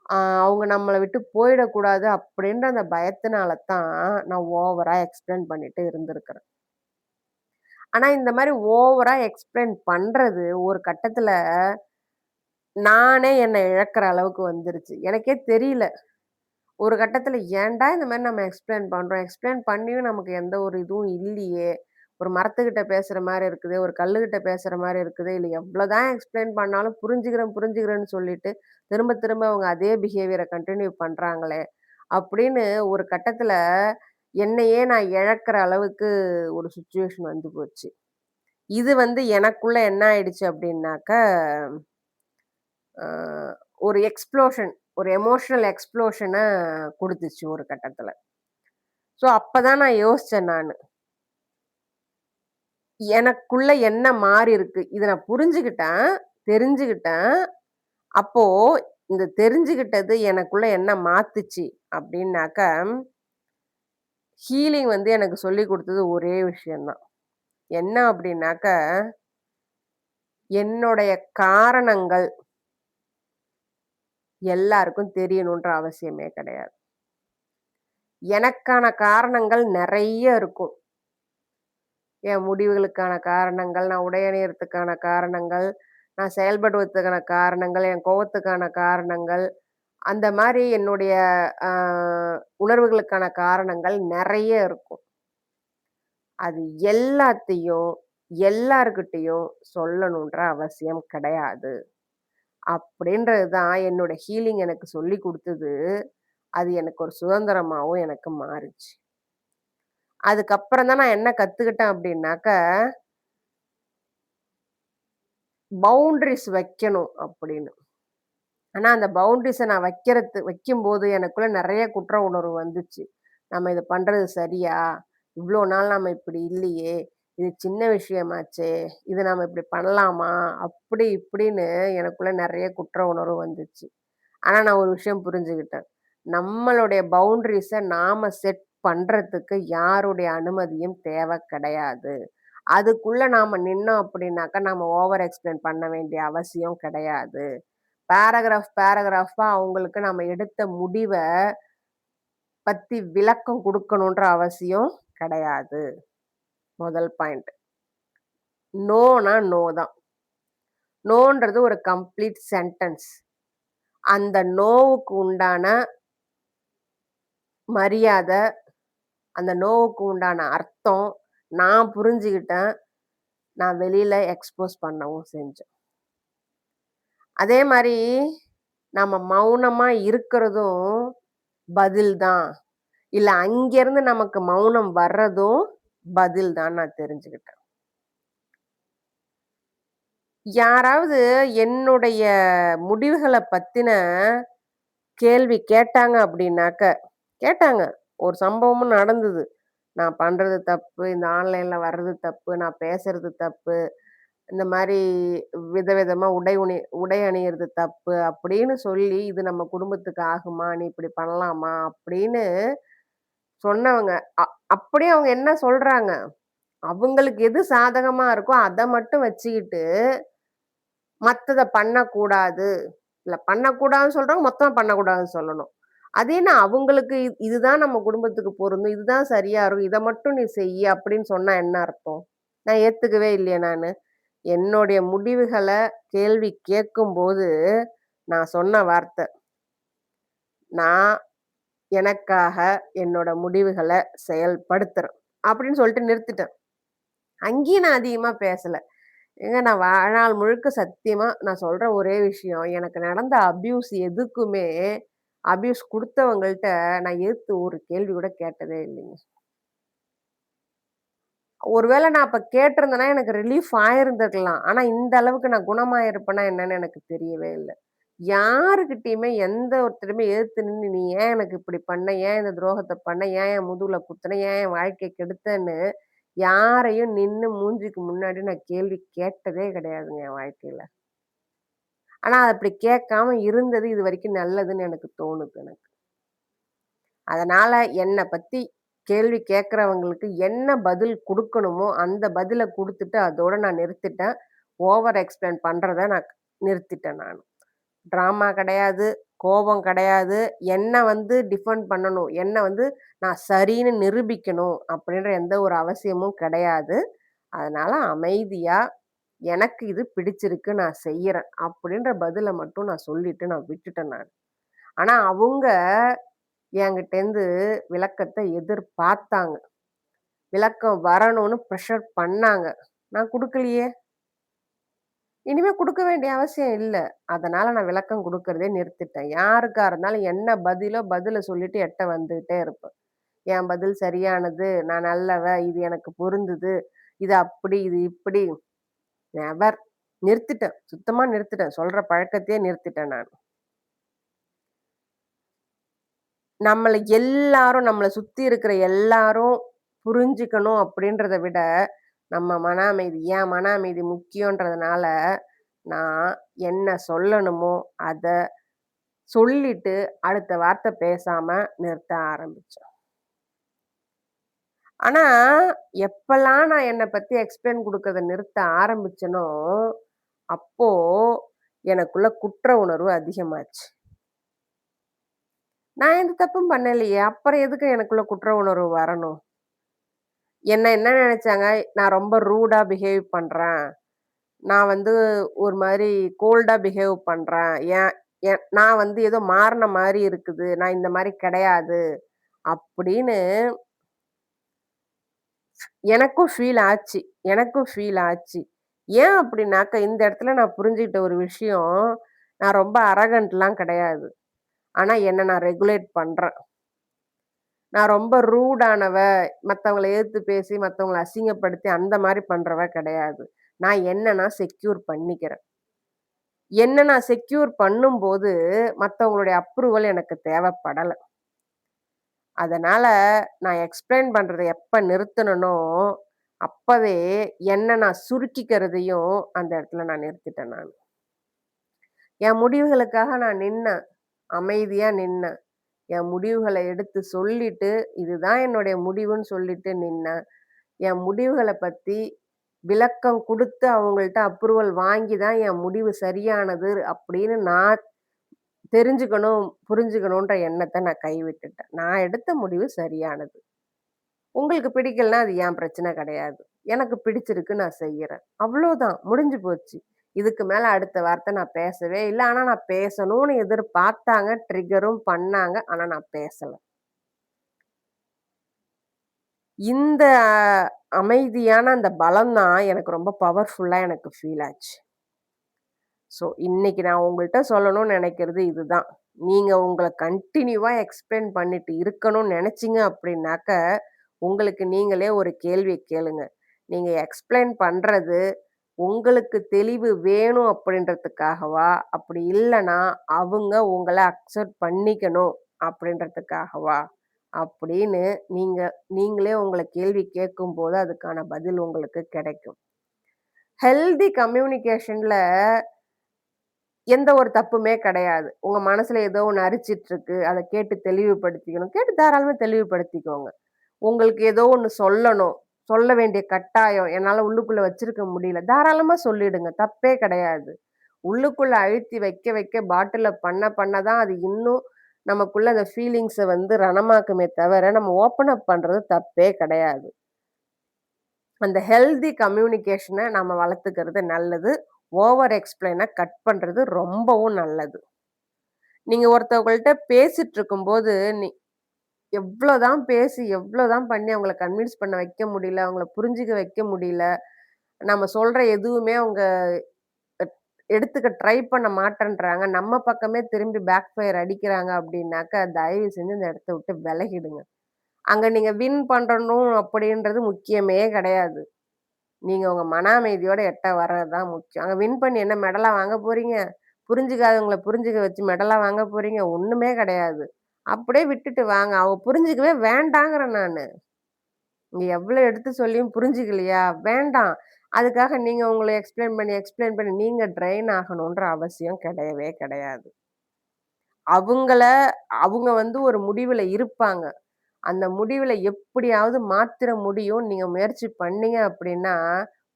ஆ அவங்க நம்மள விட்டு போயிடக்கூடாது அப்படின்ற அந்த பயத்தினால தான் நான் ஓவரா எக்ஸ்பிளைன் பண்ணிட்டு இருந்திருக்கிறேன். ஆனா இந்த மாரி ஓவரா எக்ஸ்பிளைன் பண்றது ஒரு கட்டத்துல நானே என்ன இழக்கிற அளவுக்கு வந்துருச்சு. எனக்கே தெரியல. ஒரு கட்டத்துல ஏன்டா இந்த மாரி நம்ம எக்ஸ்பிளைன் பண்றோம்? எக்ஸ்பிளைன் பண்ணியும் நமக்கு எந்த ஒரு இதுவும் இல்லையே! ஒரு மரத்துக்கிட்ட பேசுற மாரி இருக்குதே! ஒரு கல்லுகிட்ட பேசுற மாரி இருக்குதே! இல்ல எவ்வளோதான் எக்ஸ்பிளைன் பண்ணாலும் புரிஞ்சுக்கிறேன், புரிஞ்சுக்கிறேன்னு சொல்லிட்டு, திரும்ப திரும்ப அவங்க அதே பிஹேவியர கன்டின்யூ பண்றாங்களே! அப்படின்னு ஒரு கட்டத்துல என்னையே நான் இழக்கிற அளவுக்கு ஒரு சிச்சுவேஷன் வந்து போச்சு. இது எனக்குள்ள என்ன ஆயிடுச்சு அப்படின்னாக்க, அ ஒரு எக்ஸ்ப்ளோஷன் ஒரு எமோஷனல் எக்ஸ்ப்ளோஷன குடுத்துச்சு ஒரு கட்டத்துல. ஸோ அப்பதான் நான் யோசிச்சேன் நானு. எனக்குள்ள என்ன மாறியிருக்கு? இத நான் புரிஞ்சுகிட்டேன், தெரிஞ்சுகிட்டேன். அப்போ இந்த தெரிஞ்சுகிட்டது எனக்குள்ள என்ன மாத்துச்சு அப்டின்னாக்க, ஹீலிங் எனக்கு சொல்லிக் குடுத்தது ஒரே விஷயம் தான். என்ன அப்டின்னாக்க, என்னுடைய காரணங்கள் எல்லாருக்கும் தெரியணுன்ற அவசியமே கிடையாது. எனக்கான காரணங்கள் நெறைய இருக்கும். என் முடிவுகளுக்கான காரணங்கள், நான் உடை அணியறதுக்கான காரணங்கள், நான் செயல்படுவதற்கான காரணங்கள், என் கோவத்துக்கான காரணங்கள், அந்த மாரி என்னுடைய அ உணர்வுகளுக்கான காரணங்கள் நெறைய இருக்கும். அது எல்லாத்தையும் எல்லார்கிட்டயும் சொல்லணுன்ற அவசியம் கிடையாது. அப்படின்றது தான் என்னோட ஹீலிங் எனக்கு சொல்லிக் குடுத்தது. அது எனக்கு ஒரு சுதந்திரமாவும் எனக்கு மாறுச்சு. அதுக்கப்புறம் தான் நான் என்ன கத்துக்கிட்டேன் அப்படின்னாக்க, பவுண்டரீஸ் வைக்கணும் அப்படின்னு. ஆனா, அந்த பவுண்டரீஸ நான் வைக்கும்போது எனக்குள்ள நெறைய குற்ற உணர்வு வந்துச்சு. நம்ம இத பண்றது சரியா? இவ்ளோ நாள் நம்ம இப்படி இல்லையே! இது சின்ன விஷயமாச்சே! இத நம்ம இப்படி பண்ணலாமா? அப்படி இப்படின்னு எனக்குள்ள நெறைய குற்ற உணர்வு வந்துச்சு. ஆனா, நான் ஒரு விஷயம் புரிஞ்சுகிட்டேன். நம்மளுடைய பவுண்டரீஸ நாம செட் பண்றதுக்கு யாருடைய அனுமதியும் தேவ கிடையாது. அதுக்குள்ள நாம நின்னோம் அப்படின்னாக்கா, நாம ஓவர் எக்ஸ்பிளைன் பண்ண வேண்டிய அவசியம் கிடையாது. பேராகிராஃபா அவங்களுக்கு நம்ம எடுத்த முடிவ பத்தி விளக்கம் குடுக்கணுன்ற அவசியம் கிடையாது. முதல் பாயிண்ட். நோனா நோ தான். நோன்றது ஒரு கம்ப்ளீட் சென்டென்ஸ். அந்த நோவுக்கு உண்டான மரியாத, அந்த நோவுக்கு உண்டான அர்த்தம் நான் புரிஞ்சுகிட்டேன். நான் வெளியில எக்ஸ்போஸ் பண்ணவும் செஞ்சேன். அதே மாரி நம்ம மௌனமா இருக்கிறதும் பதில் தான். இல்ல அங்கேருந்து நமக்கு மௌனம் வர்றதும் பதில் தான் நான் தெரிஞ்சுக்கிட்டேன். யாராவது என்னுடைய முடிவுகள பத்தின கேள்வி கேட்டாங்க அப்படின்னாக்க கேட்டாங்க. ஒரு சம்பவமும் நடந்தது. நான் பண்றது தப்பு, இந்த ஆன்லைன்ல வர்றது தப்பு, நான் பேசுறது தப்பு, இந்த மாரி விதவிதமா உடை அணியிறது தப்பு அப்படின்னு சொல்லி, "இது நம்ம குடும்பத்துக்கு ஆகுமா? நீ இப்படி பண்ணலாமா?" அப்படின்னு சொன்னவங்க. அ அப்படியே அவங்க என்ன சொல்றாங்க? அவங்களுக்கு எது சாதகமா இருக்கோ அத மட்டும் வச்சுக்கிட்டு, மத்தத பண்ணக்கூடாது. இல்ல பண்ணக்கூடாதுன்னு சொல்றவங்க மொத்தமா பண்ணக்கூடாதுன்னு சொல்லணும். அதே நான் அவங்களுக்கு இதுதான் நம்ம குடும்பத்துக்கு பொருந்தும். இதுதான் சரியா இருக்கும். இத மட்டும் நீ செய்யி அப்படின்னு சொன்னா என்ன அர்த்தம்? நான் ஏத்துக்கவே இல்லையே நானு. என்னுடைய முடிவுகள கேள்வி கேட்கும்போது, நான் சொன்ன வார்த்தை, "நான் எனக்காக என்னோட முடிவுகள செயல்படுத்துறேன்." அப்படின்னு சொல்லிட்டு நிறுத்திட்டேன். அங்கேயும் நான் அதிகமா பேசல. ஏங்க நான் வாழ்நாள் முழுக்க சத்தியமா நான் சொல்ற ஒரே விஷயம், எனக்கு நடந்த அப்யூஸ் எதுக்குமே, அப்யூஸ் குடுத்தவங்கள்ட்ட நான் எதிர்த்து ஒரு கேள்வி கூட கேட்டதே இல்லைங்க. ஒருவேள நான் அப்ப கேட்டிருந்தேன்னா, எனக்கு ரிலீஃப் ஆயிருந்திருக்கலாம். ஆனா இந்த அளவுக்கு நான் குணமாயிருப்பேனா என்னன்னு எனக்கு தெரியவே இல்ல. யாருகிட்டயுமே எந்த ஒருத்தருமே எதிர்த்து நின்னு, "நீ ஏன் எனக்கு இப்படி பண்ண? ஏன் இந்த துரோகத்த பண்ண? ஏன் என் முதுகுல குத்துன? ஏன் என் வாழ்க்கைய கெடுத்தன்னு?" யாரையும் நின்னு மூஞ்சிக்கு முன்னாடி நான் கேள்வி கேட்டதே கிடையாதுங்க என் வாழ்க்கையில. ஆனா அப்படி கேட்காம இருந்தது இதுவரைக்கும் நல்லதுன்னு எனக்கு தோணுது எனக்கு. அதனால என்ன பத்தி கேள்வி கேட்கிறவங்களுக்கு என்ன பதில் குடுக்கணுமோ, அந்த பதில குடுத்துட்டு அதோட நான் நிறுத்திட்டேன். ஓவர் எக்ஸ்பிளைன் பண்றத நான் நிறுத்திட்டேன் நானு. ட்ராமா கிடையாது, கோபம் கிடையாது. என்ன டிஃபெண்ட் பண்ணணும். என்ன நான் சரின்னு நிரூபிக்கணும் அப்படின்ற எந்த ஒரு அவசியமும் கிடையாது. அதனால அமைதியா, எனக்கு இது பிடிச்சிருக்கு நான் செய்யறேன். அப்படின்ற பதில மட்டும் நான் சொல்லிட்டு நான் விட்டுட்டேன் நானு. ஆனா அவங்க என்கிட்டேருந்து விளக்கத்த எதிர்பார்த்தாங்க. விளக்கம் வரணும்னு பிரஷர் பண்ணாங்க. நான் குடுக்கலையே! இனிமே குடுக்க வேண்டிய அவசியம் இல்ல. அதனால நான் விளக்கம் குடுக்கிறதே நிறுத்திட்டேன். யாருக்கா இருந்தாலும் என்ன பதிலோ, பதில சொல்லிட்டு என்ட்ட வந்துகிட்டே இருப்பேன். என் பதில் சரியானது, நான் நல்லவ, இது எனக்கு பொருந்துது, இது அப்படி, இது இப்படி. நெவர். நிறுத்திட்டேன். சுத்தமா நிறுத்திட்டேன். சொல்ற பழக்கத்தையே நிறுத்திட்டேன் நான். நம்மள சுத்தி இருக்கிற எல்லாரும் புரிஞ்சுக்கணும் அப்படின்றத விட, நம்ம மன அமைதி என் மன அமைதி முக்கியன்றதுனால, நான் என்ன சொல்லணுமோ, அத சொல்லிட்டு, அடுத்த வார்த்தை பேசாம நிறுத்த ஆரம்பிச்சேன். ஆனா, எப்பலாம் நான் என்ன பத்தி எக்ஸ்பிளைன் குடுக்கறத நிறுத்த ஆரம்பிச்சேனோ, அப்போ எனக்குள்ள குற்ற உணர்வு அதிகமாச்சு. நான் எந்த தப்பும் பண்ணலையே! அப்புறம் எதுக்கு எனக்குள்ள குற்ற உணர்வு வரணும்? என்ன நெனச்சாங்க, நான் ரொம்ப ரூடா பிஹேவ் பண்றேன். நான் ஒரு மாரி கோல்டா பிஹேவ் பண்றேன். ஏன் ஏன் நான் ஏதோ மாறுன மாரி இருக்குது. நான் இந்த மாரி கிடையாது. அப்படின்னு எனக்கும் ஃபீல் ஆச்சு. எனக்கும் ஃபீல் ஆச்சு. ஏன் அப்படின்னாக்க, இந்த இடத்துல நான் புரிஞ்சுகிட்ட ஒரு விஷயம், நான் ரொம்ப அரகன்ட்லாம் கிடையாது. ஆனா என்ன நான் ரெகுலேட் பண்றேன். நான் ரொம்ப ரூடானவ, மத்தவங்கள எதிர்த்து பேசி, மத்தவங்கள அசிங்கப்படுத்தி அந்த மாரி பண்றவ கிடையாது. நான் என்ன நான் செக்யூர் பண்ணிக்கிறேன். என்ன நான் செக்யூர் பண்ணும்போது, மத்தவங்களுடைய அப்ரூவல் எனக்கு தேவைப்படல. அதனால நான் எக்ஸ்பிளைன் பண்றத எப்ப நிறுத்துனனோ, அப்பவே என்ன நான் சுருக்கிக்கிறதையும் அந்த இடத்துல நான் நிறுத்திட்டேன் நானு. என் முடிவுகளுக்காக நான் நின்னேன். அமைதியா நின்னேன். என் முடிவுகள எடுத்து சொல்லிட்டு, இதுதான் என்னுடைய முடிவுன்னு சொல்லிட்டு நின்னேன். என் முடிவுகள பத்தி விளக்கம் குடுத்து அவங்கள்ட்ட அப்ரூவல் வாங்கி தான் என் முடிவு சரியானது அப்படின்னு நான் தெரிஞ்சுக்கணும், புரிஞ்சுக்கணுன்ற எண்ணத்த நான் கைவிட்டுட்டேன். நான் எடுத்த முடிவு சரியானது. உங்களுக்கு பிடிக்கலன்னா அது என் பிரச்சனை கிடையாது. எனக்கு பிடிச்சிருக்கு நான் செய்யறேன். அவ்வளோதான் முடிஞ்சு போச்சு. இதுக்கு மேல அடுத்த வார்த்தை நான் பேசவே இல்ல. ஆனா நான் பேசணும்னு எதிர்பார்த்தாங்க, ட்ரிகரும் பண்ணாங்க. ஆனா நான் பேசல. இந்த அமைதியான அந்த பலம் தான் எனக்கு ரொம்ப பவர்ஃபுல்லா எனக்கு ஃபீல் ஆச்சு. ஸோ, இன்னைக்கு நான் உங்கள்ட்ட சொல்லணும்னு நெனைக்கிறது இதுதான். நீங்க உங்கள கன்டினியூவா எக்ஸ்பிளைன் பண்ணிட்டு இருக்கணும்னு நெனச்சீங்க அப்படின்னாக்க, உங்களுக்கு நீங்களே ஒரு கேள்விய கேளுங்க. நீங்க எக்ஸ்பிளைன் பண்றது உங்களுக்கு தெளிவு வேணும் அப்படின்றதுக்காகவா? அப்படி இல்லன்னா, அவங்க உங்கள அக்செப்ட் பண்ணிக்கணும் அப்படின்றதுக்காகவா? அப்படின்னு நீங்க நீங்களே உங்கள கேள்வி கேட்கும்போது, அதுக்கான பதில் உங்களுக்கு கிடைக்கும். ஹெல்தி கம்யூனிகேஷன்ல எந்த ஒரு தப்புமே கிடையாது. உங்க மனசுல ஏதோ ஒண்ணு அரிச்சிட்டு இருக்கு. அத கேட்டு தெளிவுபடுத்திக்கணும். கேட்டு தாராளமா தெளிவுபடுத்திக்கோங்க. உங்களுக்கு ஏதோ ஒண்ணு சொல்லணும். சொல்ல வேண்டிய கட்டாயம். என்னால உள்ளுக்குள்ள வச்சிருக்க முடியல. தாராளமா சொல்லிடுங்க. தப்பே கிடையாது. உள்ளுக்குள்ள அழுத்தி வைக்க வைக்க பாட்டில்ல பண்ண பண்ண தான் அது இன்னும் நமக்குள்ள அந்த ஃபீலிங்ஸ வந்து ரணமாக்குமே தவிர, நம்ம ஓப்பன் அப் பண்றது தப்பே கிடையாது. அந்த ஹெல்தி கம்யூனிகேஷன நம்ம வளர்த்துக்கிறது நல்லது. ஓவர் எக்ஸ்ப்ளைன கட் பண்றது ரொம்பவும் நல்லது. நீங்க ஒருத்தவங்கள்ட்ட பேசிட்டு இருக்கும்போது, எவ்வளோதான் பேசி, எவ்வளோதான் பண்ணி அவங்கள கன்வின்ஸ் பண்ண வைக்க முடியல, அவங்கள புரிஞ்சுக்க வைக்க முடியல. நம்ம சொல்ற எதுவுமே அவங்க எடுத்துக்க ட்ரை பண்ண மாட்டேன்றாங்க. நம்ம பக்கமே திரும்பி பேக் ஃபயர் அடிக்கிறாங்க அப்டின்னாக்க, தயவு செஞ்சு இந்த இடத்த விட்டு விலகிடுங்க. அங்க நீங்க வின் பண்ணணும் அப்படின்றது முக்கியமே கிடையாது. நீங்க உங்க மன அமைதியோட எட்ட வர்றது தான் முக்கியம். அங்க வின் பண்ணி என்ன மெடலா வாங்க போறீங்க? புரிஞ்சுக்காதவங்கள புரிஞ்சுக்க வச்சு மெடலா வாங்க போறீங்க? ஒண்ணுமே கிடையாது. அப்படியே விட்டுட்டு வாங்க. அவங்க புரிஞ்சுக்கவே வேண்டாங்கிறேன் நானு. நீங்க எவ்வளோ எடுத்து சொல்லியும் புரிஞ்சுக்கலையா? வேண்டாம். அதுக்காக நீங்க உங்கள எக்ஸ்ப்ளைன் பண்ணி நீங்க ட்ரெயின் ஆகணுன்ற அவசியம் கிடையவே கிடையாது. அவங்கள அவங்க வந்து ஒரு முடிவுல இருப்பாங்க. அந்த முடிவுல எப்படியாவது மாத்திர முடியும். நீங்க முயற்சி பண்ணீங்க அப்படின்னா,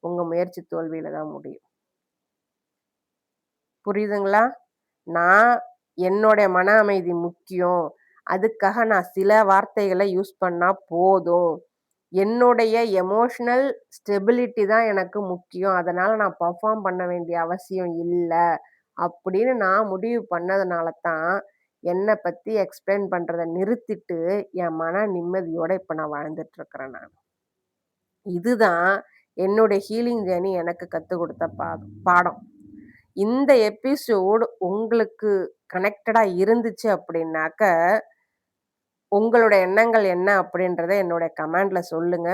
உங்க முயற்சி தோல்வியில தான் முடியும். புரியுதுங்களா? நான் என்னோட மன அமைதி முக்கியம். அதுக்காக நான் சில வார்த்தைகள யூஸ் பண்ணா போதும். என்னுடைய எமோஷனல் ஸ்டெபிலிட்டி தான் எனக்கு முக்கியம். அதனால நான் பெர்ஃபார்ம் பண்ண வேண்டிய அவசியம் இல்ல. அப்படின்னு நான் முடிவு பண்ணதுனால தான், என்ன பத்தி எக்ஸ்பிளைன் பண்றத நிறுத்திட்டு, என் மன நிம்மதியோட இப்ப நான் வாழ்ந்துட்டு இருக்கிறேன் நான். இதுதான் என்னுடைய ஹீலிங் ஜர்னி எனக்கு கத்துக் குடுத்த பாடம். இந்த எபிசோடு உங்களுக்கு கனெக்டடா இருந்துச்சு அப்படின்னாக்க, உங்களோட எண்ணங்கள் என்ன அப்படின்றத என்னோட கமெண்ட்ல சொல்லுங்க.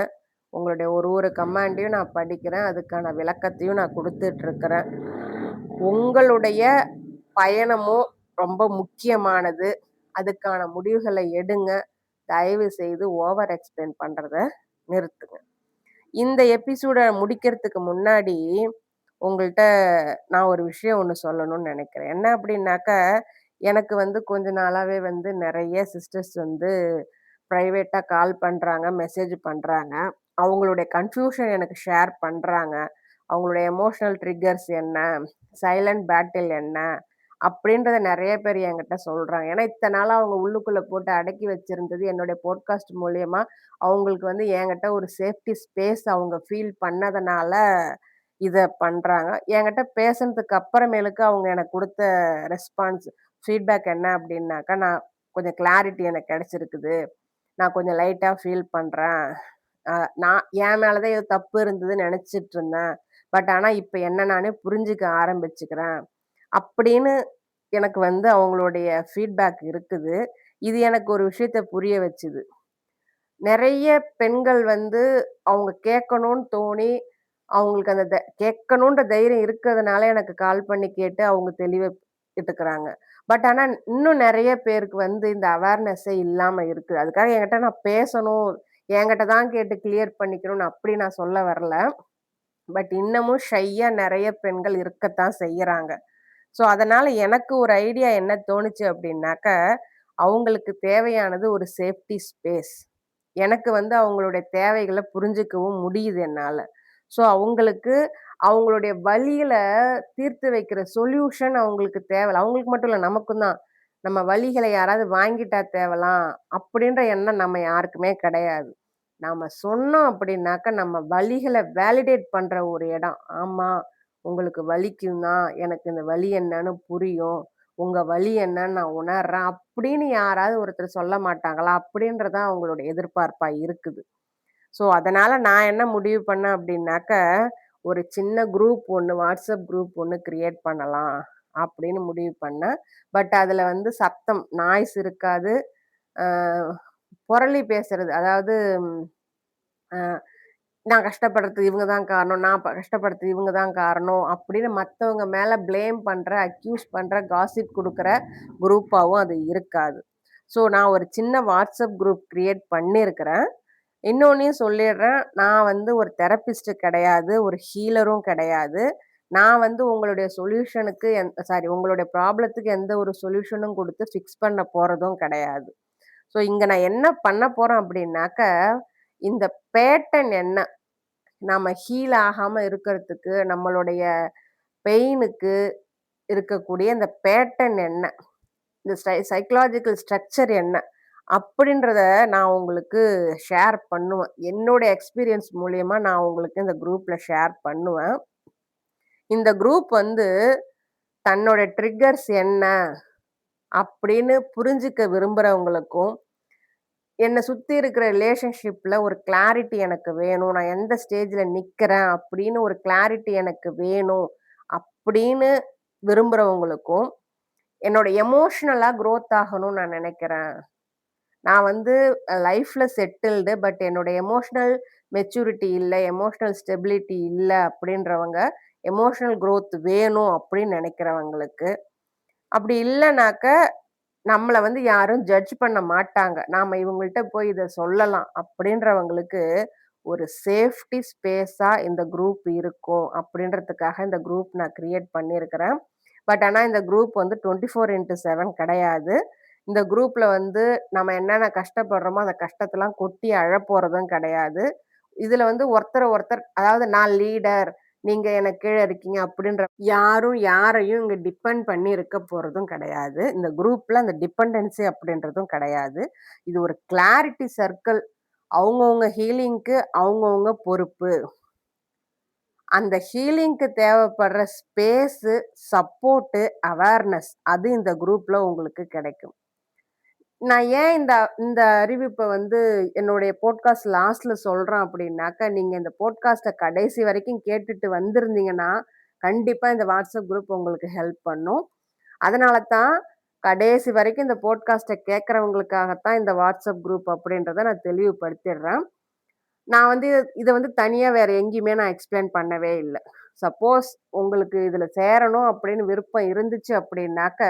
உங்களுடைய ஒரு ஒரு கமெண்டையும் நான் படிக்கிறேன். அதுக்கான விளக்கத்தையும் நான் குடுத்துட்டு இருக்கிறேன். உங்களுடைய பயணமும் ரொம்ப முக்கியமானது. அதுக்கான முடிவுகள எடுங்க. தயவு செய்து ஓவர் எக்ஸ்பிளைன் பண்றத நிறுத்துங்க. இந்த எபிசோட முடிக்கிறதுக்கு முன்னாடி, உங்கள்ட்ட நான் ஒரு விஷயம் ஒண்ணு சொல்லணும்னு நெனைக்கிறேன். என்ன அப்டின்னாக்க, எனக்கு வந்து கொஞ்ச நாளாவே வந்து நெறைய சிஸ்டர்ஸ் வந்து பிரைவேட்டா கால் பண்றாங்க, மெசேஜ் பண்றாங்க. அவங்களுடைய கன்ஃப்யூஷன் எனக்கு ஷேர் பண்றாங்க. அவங்களுடைய எமோஷனல் ட்ரிக்கர்ஸ் என்ன? சைலன்ட் பேட்டில் என்ன? அப்படின்றத நெறைய பேர் என்கிட்ட சொல்றாங்க. ஏன்னா, இத்தன நாளா அவங்க உள்ளுக்குள்ள போட்டு அடக்கி வச்சிருந்தது என்னுடைய பாட்காஸ்ட் மூலியமா அவங்களுக்கு வந்து என்கிட்ட ஒரு சேஃப்டி ஸ்பேஸ் அவங்க ஃபீல் பண்ணதுனால, இத பண்றாங்க. என்கிட்ட பேசுனதுக்கு அப்புறமேலுக்கு அவங்க எனக்கு குடுத்த ரெஸ்பான்ஸ், ஃபீட்பேக் என்ன அப்டின்னாக்கா, நான் கொஞ்சம் கிளாரிட்டி எனக்கு கிடைச்சிருக்குது. நான் கொஞ்சம் லைட்டா ஃபீல் பண்றேன். அ நான் என் மேல தான் ஏதோ தப்பு இருந்ததுன்னு நெனச்சுட்டு இருந்தேன். பட் ஆனா இப்ப என்ன நானே புரிஞ்சுக்க ஆரம்பிச்சுக்கிறேன். அப்படின்னு எனக்கு வந்து அவங்களுடைய ஃபீட்பேக் இருக்குது. இது எனக்கு ஒரு விஷயத்த புரிய வச்சுது. நெறைய பெண்கள் வந்து அவங்க கேட்கணும்னு தோணி, அவங்களுக்கு அந்த கேட்கணுன்ற தைரியம் இருக்கிறதுனால எனக்கு கால் பண்ணி கேட்டு அவங்க தெளிவுட்டுக்கிறாங்க. பட் ஆனா இன்னும் நெறைய பேருக்கு வந்து இந்த அவேர்னஸே இல்லாம இருக்கு. அதுக்காக என்கிட்ட நான் பேசணும், என்கிட்ட தான் கேட்டு கிளியர் பண்ணிக்கணும்னு அப்படி நான் சொல்ல வரல. பட் இன்னமும் ஷையா நெறைய பெண்கள் இருக்கத்தான் செய்யறாங்க. ஸோ, அதனால எனக்கு ஒரு ஐடியா என்ன தோணுச்சு அப்டின்னாக்க, அவங்களுக்கு தேவையானது ஒரு சேஃப்டி ஸ்பேஸ். எனக்கு வந்து அவங்களுடைய தேவைகள புரிஞ்சுக்கவும் முடியுது என்னால. ஸோ, அவங்களுக்கு அவங்களுடைய வலிகள தீர்த்து வைக்கிற சொல்யூஷன் அவங்களுக்கு தேவல்ல. அவங்களுக்கு மட்டும் இல்ல நமக்கும் தான். நம்ம வலிகள யாராவது வாங்கிட்டா தேவலாம், அப்படின்ற எண்ணம் நம்ம யாருக்குமே கிடையாது. நாம சொன்னோம் அப்படின்னாக்க, நம்ம வலிகள வேலிடேட் பண்ற ஒரு இடம். ஆமா, உங்களுக்கு வலிக்கும் தான். எனக்கு இந்த வலி என்னன்னு புரியும். உங்க வலி என்னன்னு நான் உணர்றேன். அப்படின்னு யாராவது ஒருத்தர் சொல்ல மாட்டாங்களா? அப்படின்றது தான் அவங்களுடைய எதிர்பார்ப்பா இருக்குது. ஸோ, அதனால நான் என்ன முடிவு பண்ணேன் அப்படின்னாக்க, ஒரு சின்ன குரூப் ஒண்ணு WhatsApp குரூப் ஒண்ணு கிரியேட் பண்ணலாம் அப்படின்னு முடிவு பண்ணேன். பட் அதுல வந்து சத்தம், நாய்ஸ் இருக்காது. அ புரளி பேசுறது. அதாவது அ நான் கஷ்டப்படுறதுக்கு இவங்க தான் காரணம். நான் கஷ்டப்படுறதுக்கு இவங்க தான் காரணம். அப்படின்னு மத்தவங்க மேல ப்ளேம் பண்ற, அக்யூஸ் பண்ற, காசிப் குடுக்குற குரூப்பாவும் அது இருக்காது. ஸோ நான் ஒரு சின்ன WhatsApp குரூப் கிரியேட் பண்ணியிருக்கிறேன். இன்னொன்னையும் சொல்லிடுறேன். நான் வந்து ஒரு தெரபிஸ்ட் கிடையாது. ஒரு ஹீலரும் கிடையாது. நான் வந்து உங்களுடைய சொல்யூஷனுக்கு உங்களுடைய ப்ராப்ளத்துக்கு எந்த ஒரு சொல்யூஷனும் குடுத்து ஃபிக்ஸ் பண்ண போறதும் கிடையாது. ஸோ இங்க நான் என்ன பண்ண போறேன் அப்படின்னாக்க, இந்த பேட்டர்ன் என்ன? நாம ஹீல் ஆகாம இருக்கிறதுக்கு, நம்மளுடைய பெயினுக்கு இருக்கக்கூடிய இந்த பேட்டர்ன் என்ன? இந்த சைக்காலஜிக்கல் ஸ்ட்ரக்சர் என்ன? அப்படின்றத நான் உங்களுக்கு ஷேர் பண்ணுவேன். என்னோட எக்ஸ்பீரியன்ஸ் மூலியமா நான் உங்களுக்கு இந்த குரூப்ல ஷேர் பண்ணுவேன். இந்த குரூப் வந்து தன்னோட ட்ரிக்கர்ஸ் என்ன? அப்படின்னு புரிஞ்சுக்க விரும்புறவங்களுக்கும், என்ன சுத்தி இருக்கிற ரிலேஷன்ஷிப்ல ஒரு கிளாரிட்டி எனக்கு வேணும். நான் எந்த ஸ்டேஜ்ல நிக்கிறேன் அப்படின்னு ஒரு கிளாரிட்டி எனக்கு வேணும். அப்படின்னு விரும்புறவங்களுக்கும், என்னோட எமோஷனலா குரோத் ஆகணும்னு நான் நெனைக்கிறேன். நான் வந்து லைஃப்ல செட்டில்டு. பட் என்னோட எமோஷனல் மெச்சூரிட்டி இல்ல, எமோஷனல் ஸ்டெபிலிட்டி இல்ல அப்படின்றவங்க, எமோஷனல் குரோத் வேணும் அப்படின்னு நெனைக்கிறவங்களுக்கு. அப்படி இல்லனாக்க, நம்மள வந்து யாரும் ஜட்ஜ் பண்ண மாட்டாங்க. நாம இவங்கள்ட்ட போய் இத சொல்லலாம் அப்படின்றவங்களுக்கு, ஒரு சேஃப்டி ஸ்பேஸா இந்த குரூப் இருக்கும் அப்படின்றதுக்காக இந்த குரூப் நான் கிரியேட் பண்ணியிருக்கிறேன். பட் ஆனா இந்த குரூப் வந்து 24/7 கிடையாது. இந்த குரூப்ல வந்து நம்ம என்னென்ன கஷ்டப்படுறோமோ, அந்த கஷ்டத்தலாம் கொட்டி அழப்போறதும் கிடையாது. இதுல வந்து ஒருத்தர ஒருத்தர் அதாவது நான் லீடர், நீங்க எனக்கு கீழ இருக்கீங்க அப்படின்ற யாரும் யாரையும் இங்க டிபெண்ட் பண்ணி இருக்க போறதும் கிடையாது. இந்த குரூப்ல அந்த டிபெண்டன்சி அப்படின்றதும் கிடையாது. இது ஒரு கிளாரிட்டி சர்க்கிள். அவங்கவங்க ஹீலிங்க்கு அவங்கவங்க பொறுப்பு. அந்த ஹீலிங்க்கு தேவைப்படுற ஸ்பேஸு, சப்போர்ட்டு, அவேர்னஸ் அது இந்த குரூப்ல உங்களுக்கு கிடைக்கும். நான் ஏன் இந்த இந்த அறிவிப்ப வந்து என்னுடைய பாட்காஸ்ட் லாஸ்ட்ல சொல்றேன் அப்படின்னாக்க, நீங்க இந்த பாட்காஸ்ட்ட கடைசி வரைக்கும் கேட்டுட்டு வந்திருந்தீங்கன்னா, கண்டிப்பா இந்த வாட்ஸ்அப் குரூப் உங்களுக்கு ஹெல்ப் பண்ணும். அதனால தான் கடைசி வரைக்கும் இந்த பாட்காஸ்ட்ட கேட்கறவங்களுக்காகத்தான் இந்த வாட்ஸ்அப் குரூப் அப்படின்றத நான் தெளிவுபடுத்திடுறேன். நான் வந்து இத வந்து தனியா வேற எங்கேயுமே நான் எக்ஸ்பிளைன் பண்ணவே இல்ல. சப்போஸ் உங்களுக்கு இதுல சேரணும் அப்படின்னு விருப்பம் இருந்துச்சு அப்படின்னாக்க,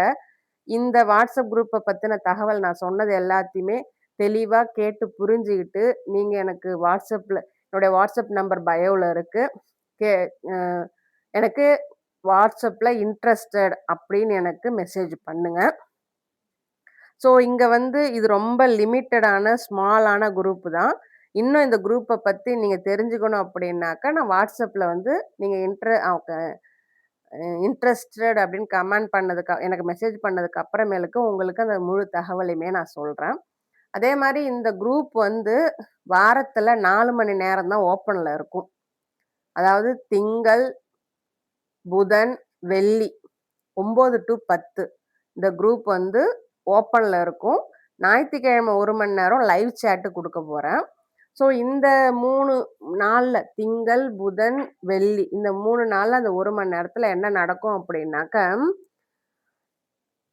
இந்த வாட்ஸ்அப் குரூப்ப பத்தின தகவல் நான் சொன்னது எல்லாத்தையுமே தெளிவா கேட்டு புரிஞ்சுகிட்டு, நீங்க எனக்கு என்னுடைய வாட்ஸ்அப் நம்பர் பயோல இருக்கு. கே அ எனக்கு வாட்ஸ்அப்ல இன்ட்ரஸ்டட் அப்படின்னு எனக்கு மெசேஜ் பண்ணுங்க. ஸோ இங்க வந்து இது ரொம்ப லிமிட்டடான, ஸ்மாலான குரூப் தான். இன்னும் இந்த குரூப்ப பத்தி நீங்க தெரிஞ்சுக்கணும் அப்படின்னாக்கா, நான் வாட்ஸ்அப்ல வந்து நீங்க இன்ட்ரஸ்டட் அப்படின்னு கமெண்ட் எனக்கு மெசேஜ் பண்ணதுக்கு அப்புறமேலுக்கு உங்களுக்கு அந்த முழு தகவலையுமே நான் சொல்றேன். அதே மாரி இந்த குரூப் வந்து வாரத்துல 4 மணி நேரம் தான் ஓப்பன்ல இருக்கும். அதாவது திங்கள், புதன், வெள்ளி 9 டூ 10 இந்த குரூப் வந்து ஓப்பன்ல இருக்கும். ஞாயித்துக்கிழமை 1 மணி நேரம் லைவ் சேட் குடுக்க போறேன். ஸோ இந்த 3 நாள்ல திங்கள், புதன், வெள்ளி இந்த 3 நாள்ல அந்த 1 மணி நேரத்துல என்ன நடக்கும் அப்படின்னாக்க,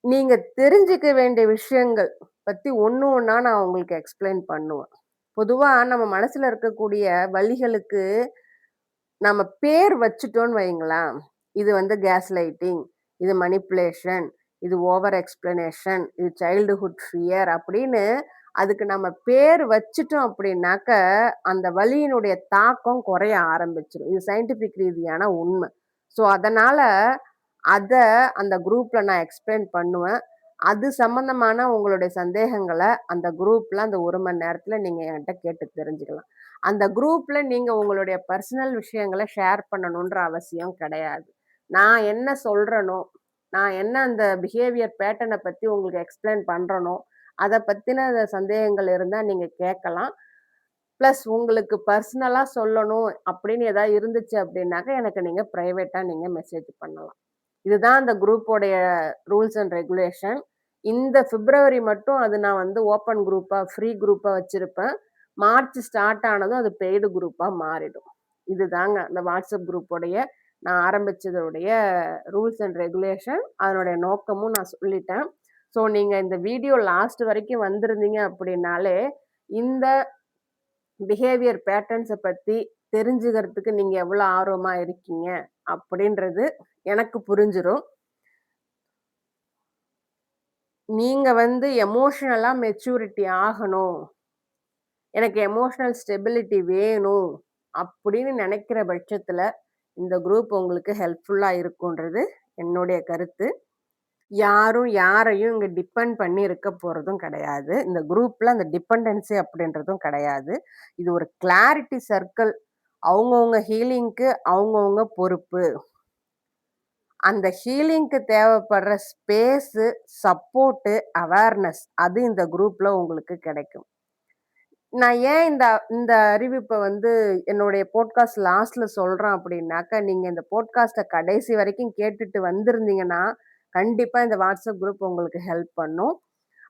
நீங்க தெரிஞ்சுக்க வேண்டிய விஷயங்கள் பத்தி ஒண்ணு ஒண்ணா நான் உங்களுக்கு எக்ஸ்பிளைன் பண்ணுவேன். பொதுவா நம்ம மனசுல இருக்கக்கூடிய வலிகளுக்கு நம்ம பேர் வச்சுட்டோம்னு வையுங்களேன், இது வந்து கேஸ் லைட்டிங், இது மனிப்புலேஷன், இது ஓவர் எக்ஸ்பிளனேஷன், இது சைல்டுஹுட் ஃபியர் அப்படின்னு அதுக்கு நம்ம பேர் வச்சுட்டோம் அப்படின்னாக்க, அந்த வலியினுடைய தாக்கம் குறைய ஆரம்பிச்சுரும். இது சயின்டிஃபிக் ரீதியான உண்மை. ஸோ அதனால அத அந்த குரூப்ல நான் எக்ஸ்பிளைன் பண்ணுவேன். அது சம்மந்தமான உங்களுடைய சந்தேகங்கள அந்த குரூப்ல அந்த 1 மணி நேரத்துல நீங்க என்கிட்ட கேட்டு தெரிஞ்சுக்கலாம். அந்த குரூப்ல நீங்க உங்களுடைய பர்சனல் விஷயங்கள ஷேர் பண்ணணுன்ற அவசியம் கிடையாது. நான் என்ன சொல்றேனோ, நான் என்ன அந்த பிஹேவியர் பேட்டர்ன பத்தி உங்களுக்கு எக்ஸ்பிளைன் பண்றேனோ, அத பத்தின சந்தேகங்கள் இருந்தா நீங்க கேட்கலாம். பிளஸ் உங்களுக்கு பர்சனலா சொல்லணும் அப்படின்னு ஏதாவது இருந்துச்சு அப்படின்னாக்க, எனக்கு நீங்க பிரைவேட்டா நீங்க மெசேஜ் பண்ணலாம். இதுதான் அந்த குரூப்போடைய ரூல்ஸ் அண்ட் ரெகுலேஷன். இந்த பிப்ரவரி மட்டும் அது நான் வந்து ஓப்பன் குரூப்பா, ஃப்ரீ குரூப்பா வச்சிருப்பேன். மார்ச் ஸ்டார்ட் ஆனதும் அது பெய்டு குரூப்பா மாறிடும். இதுதாங்க அந்த வாட்ஸ்அப் குரூப்போடைய நான் ஆரம்பிச்சதோடைய ரூல்ஸ் அண்ட் ரெகுலேஷன். அதனுடைய நோக்கமும் நான் சொல்லிட்டேன். ஸோ நீங்க இந்த வீடியோ லாஸ்ட் வரைக்கும் வந்திருந்தீங்க அப்படின்னாலே, இந்த பிஹேவியர் பேட்டர்ன்ஸ பத்தி தெரிஞ்சுக்கிறதுக்கு நீங்க எவ்வளோ ஆர்வமா இருக்கீங்க அப்படின்றது எனக்கு புரிஞ்சிரும். நீங்க வந்து எமோஷனலா மெச்சூரிட்டி ஆகணும். எனக்கு எமோஷனல் ஸ்டெபிலிட்டி வேணும். அப்படின்னு நெனைக்கிற பட்சத்துல, இந்த குரூப் உங்களுக்கு ஹெல்ப்ஃபுல்லா இருக்குன்றது என்னுடைய கருத்து. யாரும் யாரையும் இங்க டிபெண்ட் பண்ணி இருக்க போறதும் கிடையாது. இந்த குரூப்ல அந்த டிபெண்டன்சி அப்படின்றதும் கிடையாது. இது ஒரு கிளாரிட்டி சர்க்கிள். அவங்கவங்க ஹீலிங்க்கு அவங்கவங்க பொறுப்பு. அந்த ஹீலிங்க்கு தேவைப்படுற ஸ்பேஸு, சப்போர்ட்டு, அவேர்னஸ் அது இந்த குரூப்ல உங்களுக்கு கிடைக்கும். நான் ஏன் இந்த இந்த அறிவிப்ப வந்து என்னுடைய பாட்காஸ்ட் லாஸ்ட்ல சொல்றேன் அப்படின்னாக்கா, நீங்க இந்த பாட்காஸ்ட்ட கடைசி வரைக்கும் கேட்டுட்டு வந்திருந்தீங்கன்னா, கண்டிப்பா இந்த வாட்ஸ்அப் குரூப் உங்களுக்கு ஹெல்ப் பண்ணும்.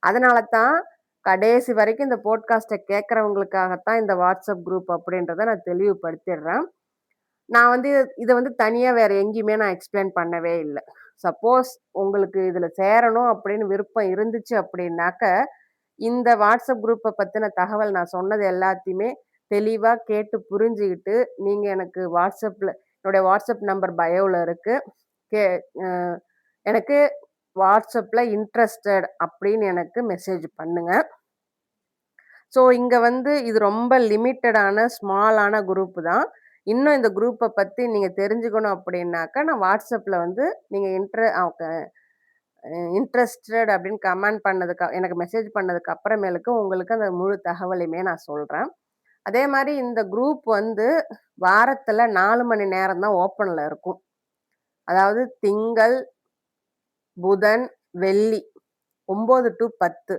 அதனால தான் கடைசி வரைக்கும் இந்த பாட்காஸ்ட்ட கேட்கறவங்களுக்காகத்தான் இந்த வாட்ஸ்அப் குரூப் அப்படின்றத நான் தெளிவுபடுத்திடுறேன். நான் வந்து இத வந்து தனியா வேற எங்கேயுமே நான் எக்ஸ்பிளைன் பண்ணவே இல்ல. சப்போஸ் உங்களுக்கு இதுல சேரணும் அப்படின்னு விருப்பம் இருந்துச்சு அப்படின்னாக்க, இந்த வாட்ஸ்அப் குரூப்ப பத்தின தகவல் நான் சொன்னது எல்லாத்தையுமே தெளிவா கேட்டு புரிஞ்சுகிட்டு, நீங்க எனக்கு என்னுடைய வாட்ஸ்அப் நம்பர் பயோல இருக்கு. கே அ எனக்கு வாட்ஸ்அப்ல இன்ட்ரஸ்டட் அப்படின்னு எனக்கு மெசேஜ் பண்ணுங்க. ஸோ இங்க வந்து இது ரொம்ப லிமிட்டடான, ஸ்மாலான குரூப் தான். இன்னும் இந்த குரூப்ப பத்தி நீங்க தெரிஞ்சுக்கணும் அப்படின்னாக்கா, நான் வாட்ஸ்அப்ல வந்து நீங்க இன்ட்ரஸ்டட் அப்படின்னு கமெண்ட் எனக்கு மெசேஜ் பண்ணதுக்கு அப்புறமேலுக்கு உங்களுக்கு அந்த முழு தகவலையுமே நான் சொல்றேன். அதே மாரி இந்த குரூப் வந்து வாரத்துல 4 மணி நேரம் தான் ஓப்பன்ல இருக்கும். அதாவது திங்கள், புதன், வெள்ளி 9 டூ 10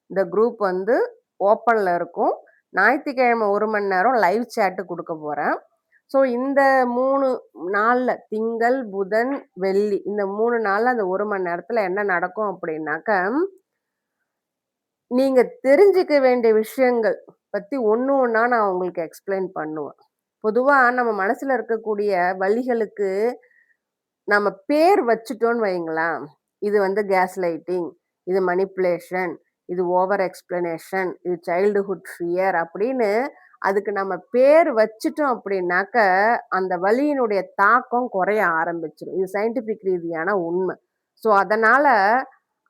இந்த குரூப் வந்து ஓப்பன்ல இருக்கும். ஞாயித்துக்கிழமை 1 மணி நேரம் லைவ் சேட் குடுக்க போறேன். ஸோ இந்த 3 நாள்ல திங்கள், புதன், வெள்ளி இந்த 3 நாள்ல அந்த 1 மணி நேரத்துல என்ன நடக்கும் அப்படின்னாக்க, நீங்க தெரிஞ்சுக்க வேண்டிய விஷயங்கள் பத்தி ஒண்ணு ஒண்ணா நான் உங்களுக்கு எக்ஸ்பிளைன் பண்ணுவேன். பொதுவா நம்ம மனசுல இருக்கக்கூடிய வலிகளுக்கு நம்ம பேர் வச்சுட்டோம்ன்னு வையுங்களேன், இது வந்து கேஸ் லைட்டிங், இது மனிப்புலேஷன், இது ஓவர் எக்ஸ்பிளனேஷன், இது சைல்டுஹுட் ஃபியர் அப்படின்னு அதுக்கு நம்ம பேர் வச்சுட்டோம் அப்படின்னாக்க, அந்த வலியினுடைய தாக்கம் குறைய ஆரம்பிச்சுரும். இது சயின்டிஃபிக் ரீதியான உண்மை. ஸோ அதனால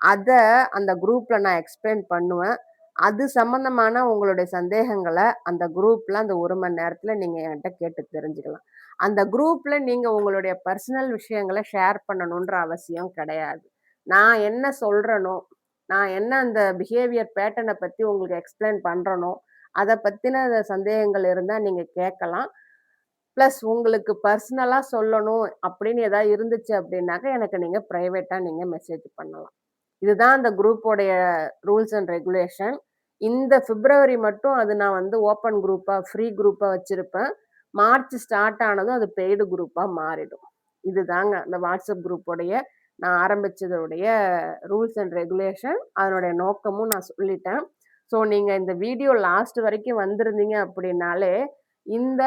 அத அந்த குரூப்ல நான் எக்ஸ்பிளைன் பண்ணுவேன். அது சம்மந்தமான உங்களுடைய சந்தேகங்கள அந்த குரூப்ல அந்த 1 மணி நேரத்துல நீங்க என்கிட்ட கேட்டு தெரிஞ்சுக்கலாம். அந்த குரூப்ல நீங்க உங்களுடைய பர்சனல் விஷயங்கள ஷேர் பண்ணணுன்ற அவசியம் கிடையாது. நான் என்ன சொல்றேனோ, நான் என்ன அந்த பிஹேவியர் பேட்டர்ன பத்தி உங்களுக்கு எக்ஸ்பிளைன் பண்றேனோ, அத பத்தின சந்தேகங்கள் இருந்தா நீங்க கேட்கலாம். பிளஸ் உங்களுக்கு பர்சனலா சொல்லணும் அப்படின்னு ஏதாவது இருந்துச்சு அப்படின்னாக்க, எனக்கு நீங்க பிரைவேட்டா நீங்க மெசேஜ் பண்ணலாம். இதுதான் அந்த குரூப்போடைய ரூல்ஸ் அண்ட் ரெகுலேஷன். இந்த பிப்ரவரி மட்டும் அது நான் வந்து ஓப்பன் குரூப்பா, ஃப்ரீ குரூப்பா வச்சிருப்பேன். மார்ச் ஸ்டார்ட் ஆனதும் அது பெய்டு குரூப்பா மாறிடும். இதுதாங்க அந்த வாட்ஸ்அப் குரூப்போடைய நான் ஆரம்பிச்சதோடைய ரூல்ஸ் அண்ட் ரெகுலேஷன். அதனுடைய நோக்கமும் நான் சொல்லிட்டேன். ஸோ நீங்க இந்த வீடியோ லாஸ்ட் வரைக்கும் வந்திருந்தீங்க அப்படின்னாலே, இந்த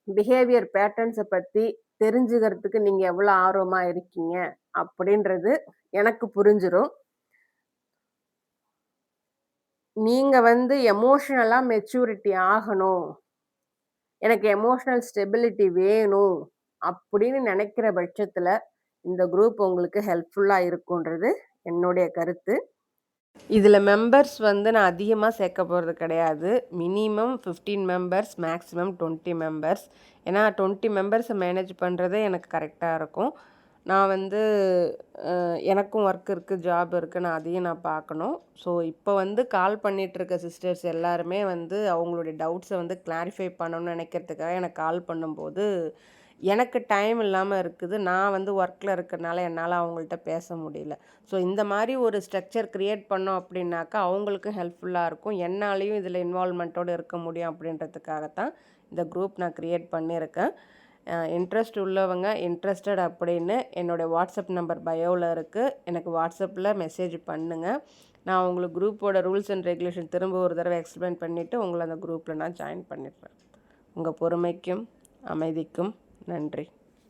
பிஹேவியர் பேட்டர்ன்ஸ பத்தி தெரிஞ்சுக்கிறதுக்கு நீங்க எவ்வளோ ஆர்வமா இருக்கீங்க அப்படின்றது எனக்கு புரிஞ்சிரும். நீங்க வந்து எமோஷனலா மெச்சூரிட்டி ஆகணும். எனக்கு எமோஷனல் ஸ்டெபிலிட்டி வேணும். அப்படின்னு நினைக்கிற பட்சத்துல, இந்த குரூப் உங்களுக்கு ஹெல்ப்ஃபுல்லா இருக்குன்றது என்னுடைய கருத்து. இதுல மெம்பர்ஸ் வந்து நான் அதிகமா சேர்க்க போறது கிடையாது. Minimum 15 members, maximum 20 members. ஏன்னா 20 மெம்பர்ஸ மேனேஜ் பண்றதே எனக்கு கரெக்ட்டா இருக்கும். நான் வந்து எனக்கும் ஒர்க் இருக்கு, ஜாப் இருக்கு. அதையும் பார்க்கணும். ஸோ இப்போ வந்து கால் பண்ணிட்டுருக்க சிஸ்டர்ஸ் எல்லாருமே வந்து அவங்களுடைய டவுட்ஸை வந்து கிளாரிஃபை பண்ணணும்னு நினைக்கிறதுக்காக எனக்கு கால் பண்ணும்போது, எனக்கு டைம் இல்லாம இருக்குது. நான் வந்து ஒர்க்கில் இருக்கிறனால என்னால் அவங்கள்ட்ட பேச முடியல. ஸோ இந்த மாதிரி ஒரு ஸ்ட்ரக்சர் கிரியேட் பண்ணோம் அப்படின்னாக்கா அவங்களுக்கும் ஹெல்ப்ஃபுல்லாக இருக்கும். என்னாலேயும் இதில் இன்வால்வ்மெண்ட்டோடு இருக்க முடியும் அப்படின்றதுக்காகத்தான் இந்த குரூப் நான் கிரியேட் பண்ணியிருக்கேன். இன்ட்ரெஸ்ட் உள்ளவங்க இன்ட்ரெஸ்டட் அப்படின்னு என்னோடய வாட்ஸ்அப் நம்பர் பயோவில் இருக்குது. எனக்கு வாட்ஸ்அப்பில் மெசேஜ் பண்ணுங்கள். நான் உங்களுக்கு குரூப்போட ரூல்ஸ் அண்ட் ரெகுலேஷன் திரும்ப ஒரு தடவை எக்ஸ்பிளைன் பண்ணிவிட்டு உங்களை அந்த குரூப்பில் நான் ஜாயின் பண்ணிடுறேன். உங்கள் பொறுமைக்கும் அமைதிக்கும் நன்றி.